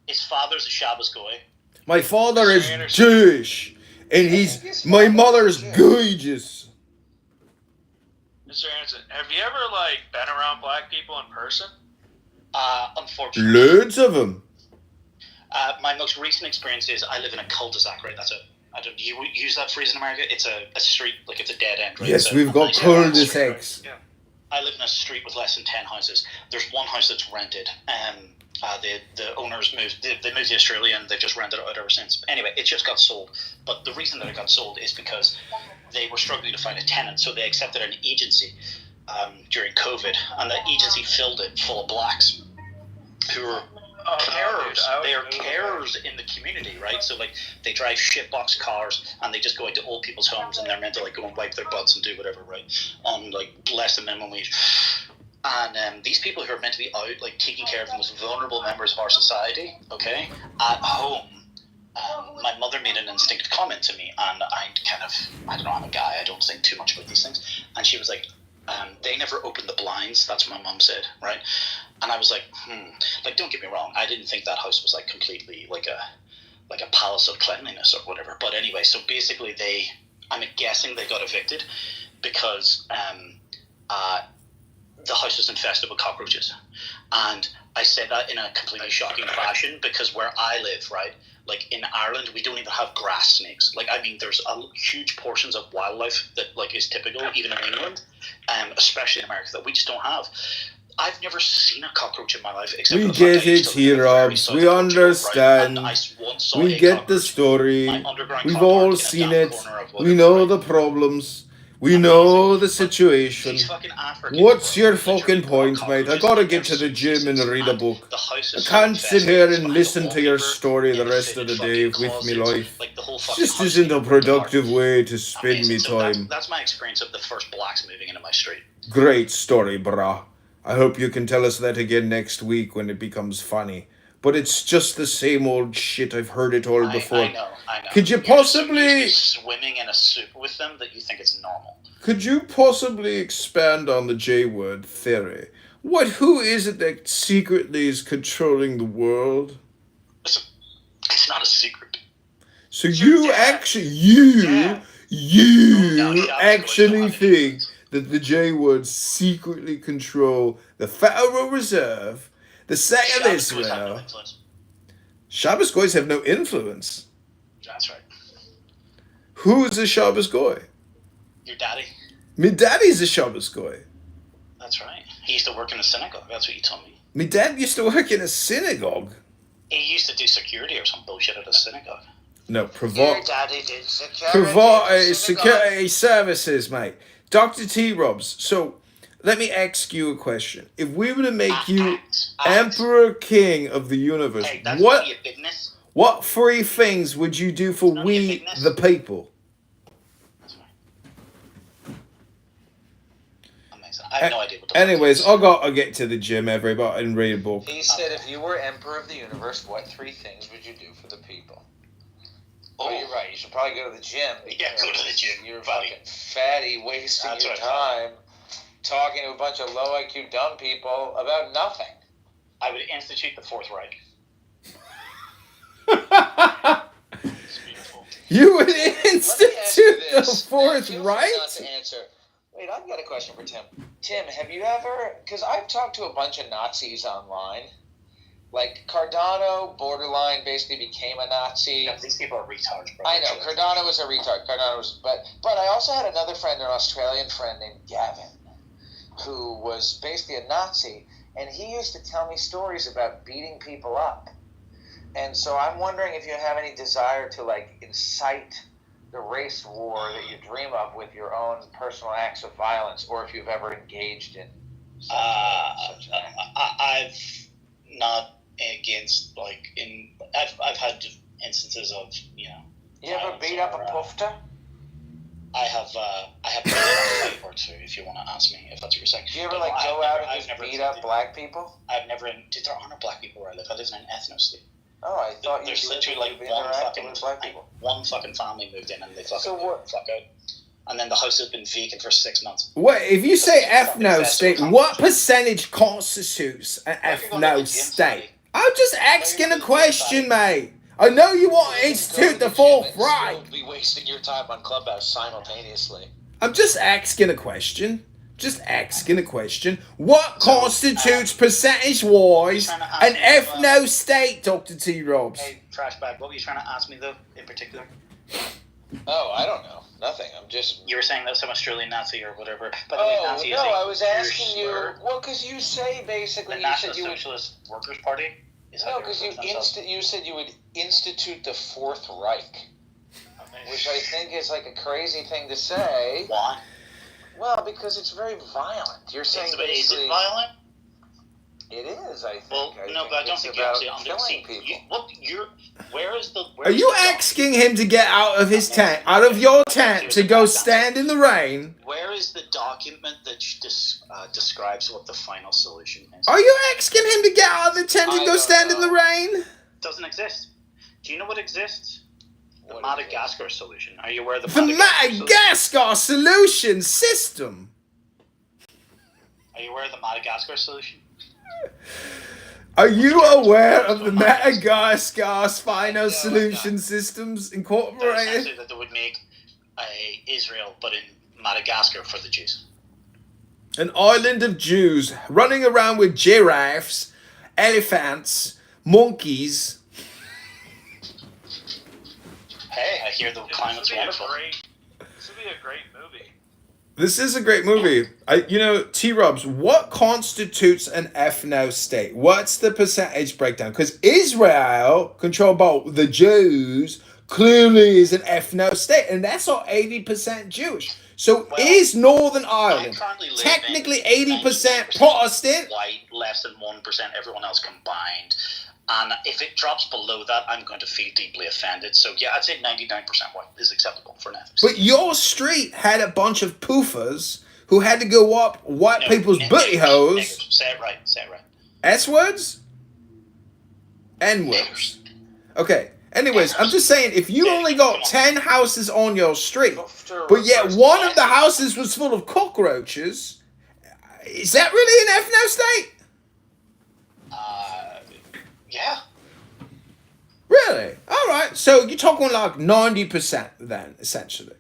[SPEAKER 12] His father's a Shabbos goy.
[SPEAKER 3] My father is Jewish. And my mother's gorgeous.
[SPEAKER 10] Mr. Anderson, have you ever been around black people in person?
[SPEAKER 12] Unfortunately.
[SPEAKER 3] Loads of them.
[SPEAKER 12] My most recent experience is I live in a cul-de-sac, right? That's do you use that phrase in America? It's a street, it's a dead end, right?
[SPEAKER 3] Yes, we've got cul-de-sacs.
[SPEAKER 12] Yeah. I live in a street with less than 10 houses. There's one house that's rented. The owners moved. They moved to Australia and they've just rented it out ever since. Anyway, it just got sold. But the reason that it got sold is because they were struggling to find a tenant, so they accepted an agency during COVID, and the agency filled it full of blacks who are carers. They are carers in the community, right? So they drive shitbox cars and they just go into old people's homes and they're meant to go and wipe their butts and do whatever, right? On less than minimum wage. And these people who are meant to be out, taking care of the most vulnerable members of our society, okay, at home, my mother made an instinctive comment to me, and I don't know, I'm a guy, I don't think too much about these things, and she was like, they never opened the blinds, that's what my mom said, right? And I was like, don't get me wrong, I didn't think that house was completely like a palace of cleanliness or whatever, but anyway, so basically I'm guessing they got evicted because, the house was infested with cockroaches. And I said that in a completely shocking fashion because where I live, right, in Ireland, we don't even have grass snakes. There's huge portions of wildlife that is typical, even in England, especially in America, that we just don't have. I've never seen a cockroach in my life. Except
[SPEAKER 3] we get it here, Robs. We understand. We get the story. We've all seen it. We know the problems. We know the situation. What's your fucking point, mate? I gotta get to the gym and read a book. I can't sit here and listen to your story the rest of the day with me life. Just isn't a productive way to spend me time.
[SPEAKER 12] That's my experience of the first blacks moving into my street.
[SPEAKER 3] Great story, brah. I hope you can tell us that again next week when it becomes funny. But it's just the same old shit. I've heard it all before.
[SPEAKER 12] I know.
[SPEAKER 3] Could you possibly
[SPEAKER 12] swimming in a soup with them that you think it's normal?
[SPEAKER 3] Could you possibly expand on the J-word theory? Who is it that secretly is controlling the world?
[SPEAKER 12] It's not a secret.
[SPEAKER 3] So you actually think that the J-word secretly control the Federal Reserve, the State of Israel? Shabbos Goys have no influence.
[SPEAKER 12] That's right.
[SPEAKER 3] Who's a Shabbos Goy?
[SPEAKER 12] Your daddy.
[SPEAKER 3] Me daddy's a Shabbos Goy.
[SPEAKER 12] That's right. He used to work in a synagogue. That's what you told me.
[SPEAKER 3] Me dad used to work in a synagogue.
[SPEAKER 12] He used to do security or some bullshit at a synagogue.
[SPEAKER 3] No,
[SPEAKER 5] Your daddy did security.
[SPEAKER 3] Security services, mate. Dr. T. Robs, so let me ask you a question. If we were to make you Emperor King of the universe, what three things would you do for we, the people?
[SPEAKER 12] I have no idea what the
[SPEAKER 3] Anyways, I gotta get to the gym, everybody, and read a book.
[SPEAKER 5] He said if you were Emperor of the universe, what three things would you do for the people? Oh, you're right. You should probably go to the gym.
[SPEAKER 12] Yeah, go to the gym.
[SPEAKER 5] You're fucking fatty, wasting your time talking to a bunch of low IQ dumb people about nothing.
[SPEAKER 12] I would institute the Fourth Reich.
[SPEAKER 3] You would institute the Fourth Reich?
[SPEAKER 5] Wait, I've got a question for Tim. Tim, have you ever... Because I've talked to a bunch of Nazis online. Like, Cardano, borderline, basically became a Nazi.
[SPEAKER 12] Yeah, these people are retards, bro.
[SPEAKER 5] I know, Cardano was a retard. But I also had another friend, an Australian friend named Gavin, who was basically a Nazi, and he used to tell me stories about beating people up. And so I'm wondering if you have any desire to, like, incite the race war that you dream of with your own personal acts of violence, or if you've ever engaged in such
[SPEAKER 12] I've not against, like, I've had instances of,
[SPEAKER 5] You ever beat up a pufter?
[SPEAKER 12] I have beat up a fight or two, if you want to ask me, if that's what you're saying.
[SPEAKER 5] Do you ever, like, go out and just beat up black people?
[SPEAKER 12] I've never, dude, there aren't black people where I live. I live in an ethno-state.
[SPEAKER 5] Oh, I thought you
[SPEAKER 12] there's literally like one fucking family moved in and they fucking fuck out. And then the house has been vacant for 6 months.
[SPEAKER 3] What if you say ethno state? What percentage constitutes an ethno state? I'm just asking a question, mate. I know you want to institute the Fourth Reich.
[SPEAKER 5] You'll be wasting your time on Clubhouse simultaneously.
[SPEAKER 3] I'm just asking a question. What constitutes percentage-wise an ethno state, Dr. T. Robs?
[SPEAKER 12] Hey, trash bag, what were you trying to ask me, though, in particular?
[SPEAKER 5] Oh, I don't know. Nothing. I'm just...
[SPEAKER 12] You were saying that some Australian Nazi or whatever.
[SPEAKER 5] By the way, Nazi is I was asking you... Well, because you say, basically...
[SPEAKER 12] The National Socialist Workers' Party?
[SPEAKER 5] No, because you said you would institute the Fourth Reich. Which I think is, like, a crazy thing to say.
[SPEAKER 12] Why?
[SPEAKER 5] Well, because it's very violent. You're saying
[SPEAKER 12] is it violent?
[SPEAKER 5] It is, I think.
[SPEAKER 12] Well, no, but I don't think you actually understand. Where is the...
[SPEAKER 3] Are you asking him to get out of his tent, out of your tent, to go stand in the rain?
[SPEAKER 12] Where is the document that describes what the final solution is?
[SPEAKER 3] Are you asking him to get out of the tent and go stand in the rain?
[SPEAKER 12] Doesn't exist. Do you know what exists? The Madagascar solution. Are you aware of
[SPEAKER 3] the Madagascar solution system?
[SPEAKER 12] Are you aware of the Madagascar solution?
[SPEAKER 3] Are you aware of the Madagascar Final Solution Systems Incorporated?
[SPEAKER 12] Essentially that they would make Israel, but in Madagascar for the Jews.
[SPEAKER 3] An island of Jews running around with giraffes, elephants, monkeys.
[SPEAKER 12] Hey, I hear the climate's wonderful.
[SPEAKER 10] This would be a great movie.
[SPEAKER 3] This is a great movie. T-Robs, what constitutes an ethno state? What's the percentage breakdown? Because Israel, controlled by the Jews, clearly is an ethno state, and that's all 80% Jewish. So is Northern Ireland technically 80% Protestant?
[SPEAKER 12] White, less than 1%, everyone else combined. And if it drops below that, I'm going to feel deeply offended. So, yeah, I'd say 99% white is acceptable for an ethnic state.
[SPEAKER 3] But your street had a bunch of poofers who had to go up white people's booty holes.
[SPEAKER 12] Say it right.
[SPEAKER 3] S-words? N-words. Okay. Anyways, I'm just saying, if you only got 10 houses on your street, but yet one of the houses was full of cockroaches, is that really an ethno state?
[SPEAKER 12] Yeah.
[SPEAKER 3] Really? All right. So you're talking like 90% then, essentially.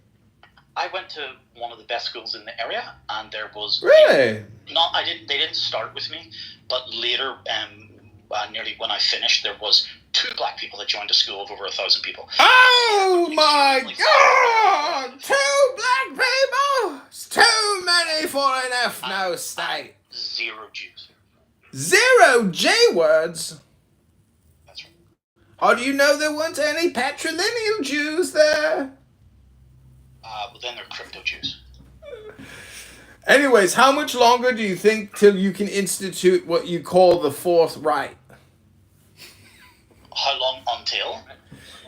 [SPEAKER 12] I went to one of the best schools in the area, and there was...
[SPEAKER 3] Really?
[SPEAKER 12] They didn't start with me, but later, nearly when I finished, there was 2 black people that joined a school of over 1,000 people.
[SPEAKER 3] Oh my God! 2 black people! It's too many for an ethno state.
[SPEAKER 12] 0 Jews.
[SPEAKER 3] 0 J-words?
[SPEAKER 12] That's right.
[SPEAKER 3] How do you know there weren't any patrilineal Jews there?
[SPEAKER 12] Well, then they're crypto Jews.
[SPEAKER 3] Anyways, how much longer do you think till you can institute what you call the Fourth Reich?
[SPEAKER 12] How long until?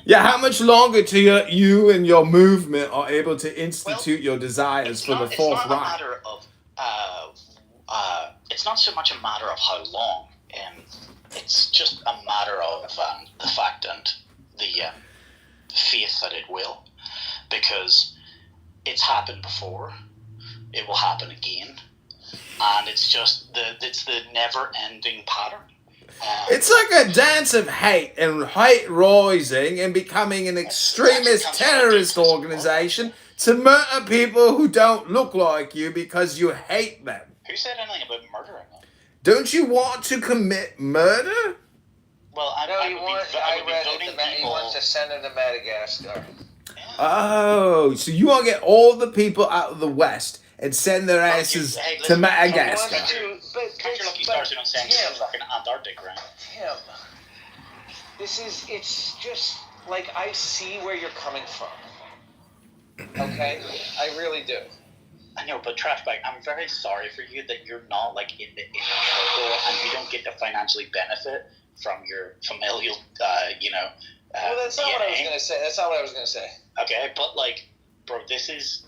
[SPEAKER 3] Yeah, how much longer till you and your movement are able to institute your desires for the Fourth Reich?
[SPEAKER 12] It's not so much a matter of how long. It's just a matter of the fact and the faith that it will. Because it's happened before. It will happen again. And it's just the never-ending pattern.
[SPEAKER 3] It's like a dance of hate and hate rising and becoming an extremist terrorist organization to murder people who don't look like you because you hate them.
[SPEAKER 12] Who said anything about murdering them?
[SPEAKER 3] Don't you want to commit murder?
[SPEAKER 12] Well, I
[SPEAKER 5] No,
[SPEAKER 12] would
[SPEAKER 5] he
[SPEAKER 12] be
[SPEAKER 5] wants.
[SPEAKER 12] I
[SPEAKER 5] I
[SPEAKER 12] would be
[SPEAKER 5] read
[SPEAKER 12] voting
[SPEAKER 5] it. He
[SPEAKER 12] people.
[SPEAKER 5] wants to send him to Madagascar.
[SPEAKER 3] Oh, so you want to get all the people out of the West and send their asses
[SPEAKER 12] Hey,
[SPEAKER 3] to
[SPEAKER 12] listen,
[SPEAKER 3] Madagascar?
[SPEAKER 5] He wants to,
[SPEAKER 12] Count your lucky stars, you don't send you to fucking Antarctic, right?
[SPEAKER 5] Tim, it's just like I see where you're coming from. Okay? I really do.
[SPEAKER 12] I know, but trash bag, I'm very sorry for you that you're not like in the inner circle and you don't get to financially benefit from your familial,
[SPEAKER 5] Well, that's not
[SPEAKER 12] DNA.
[SPEAKER 5] what I was gonna say. That's not what I was gonna say.
[SPEAKER 12] Okay, but like, bro, this is.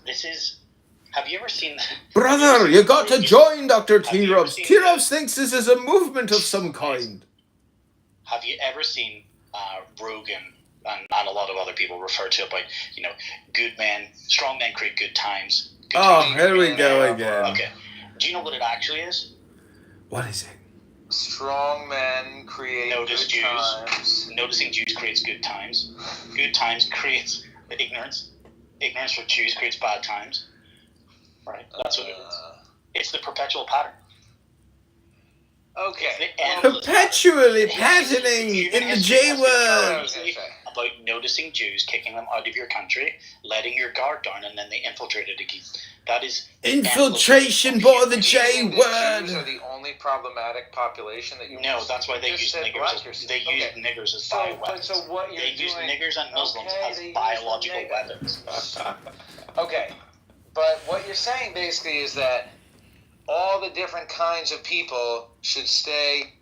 [SPEAKER 12] Have you ever seen?
[SPEAKER 3] Brother, you got to join Dr.
[SPEAKER 12] Have you ever
[SPEAKER 3] T-Robs.
[SPEAKER 12] seen
[SPEAKER 3] T-Robs thinks this is a movement of some kind.
[SPEAKER 12] Have you ever seen Rogan and a lot of other people refer to it by, good men, strong men create good times. Good times
[SPEAKER 3] Here we go again.
[SPEAKER 12] Okay. Do you know what it actually is?
[SPEAKER 3] What is it?
[SPEAKER 5] Strong men create
[SPEAKER 12] Notice
[SPEAKER 5] good
[SPEAKER 12] Jews.
[SPEAKER 5] times.
[SPEAKER 12] Noticing Jews creates good times. Good times creates ignorance. Ignorance for Jews creates bad times. Right? That's what it is. It's the perpetual pattern.
[SPEAKER 5] Okay.
[SPEAKER 3] Perpetually patterning in the J word.
[SPEAKER 12] About noticing Jews, kicking them out of your country, letting your guard down, and then they infiltrated again. That is
[SPEAKER 3] Infiltration by the J
[SPEAKER 5] Jews
[SPEAKER 3] word.
[SPEAKER 5] are the only problematic population that you.
[SPEAKER 12] No, that's why they use niggers. They use niggers as bioweapons.
[SPEAKER 5] So what you're
[SPEAKER 12] they use
[SPEAKER 5] doing,
[SPEAKER 12] niggers and Muslims as biological weapons.
[SPEAKER 5] Okay, but what you're saying basically is that all the different kinds of people should stay.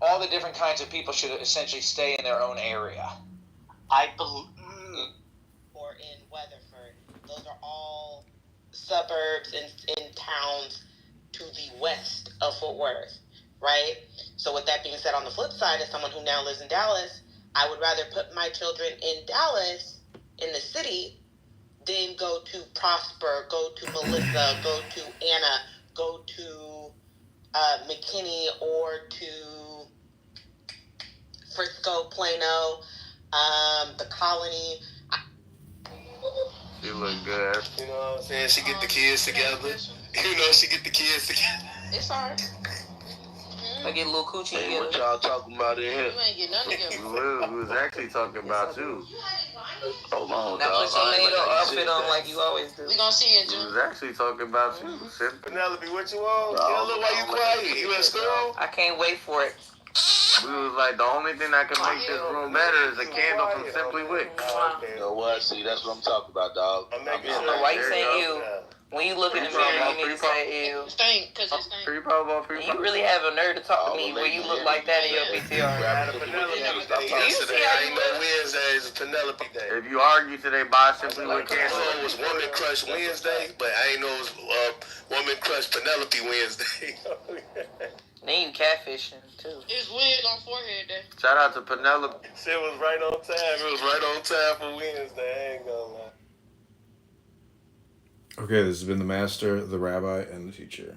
[SPEAKER 5] All the different kinds of people should essentially stay in their own area.
[SPEAKER 12] I believe.
[SPEAKER 1] Or in Weatherford. Those are all suburbs and towns to the west of Fort Worth, right? So with that being said, on the flip side, as someone who now lives in Dallas, I would rather put my children in Dallas, in the city, than go to Prosper, go to Melissa, go to Anna, go to McKinney, or to Frisco, Plano, the Colony.
[SPEAKER 13] She look good. You know what I'm saying? She get the kids together.
[SPEAKER 1] It's alright.
[SPEAKER 14] I get a little coochie
[SPEAKER 13] Hey,
[SPEAKER 14] together.
[SPEAKER 13] what y'all talking about in here?
[SPEAKER 1] You ain't get none together.
[SPEAKER 13] We was actually talking about you. Hold on,
[SPEAKER 14] Now
[SPEAKER 13] dog.
[SPEAKER 14] put your NATO outfit on like you always do.
[SPEAKER 1] We gonna see you in
[SPEAKER 13] We
[SPEAKER 1] June.
[SPEAKER 13] was actually talking about you.
[SPEAKER 7] Penelope, what you want? Look, why you quiet? You in school?
[SPEAKER 14] I can't wait for it.
[SPEAKER 13] We was like, the only thing that can make this room better is a candle from Simply Wick.
[SPEAKER 7] You know what? See, that's what I'm talking about, dog.
[SPEAKER 14] I don't know why you say ew. When you look in the mirror, you need to say ew.
[SPEAKER 1] Stink, cause it stink.
[SPEAKER 14] You really have a nerve to talk to me where you look like that in your PTR.
[SPEAKER 13] You see how you look? Wednesday is Penelope Day. If you argue today, buy Simply Wick candle.
[SPEAKER 7] I know it was Woman Crush Wednesday, but I ain't know it was Woman Crush Penelope Wednesday.
[SPEAKER 14] Then you catfishing too.
[SPEAKER 1] It's wig on forehead day.
[SPEAKER 13] Shout out to Penelope.
[SPEAKER 7] Shit was right on time. It was right on time for Wednesday. I ain't gonna lie.
[SPEAKER 3] Okay, this has been the master, the rabbi, and the teacher.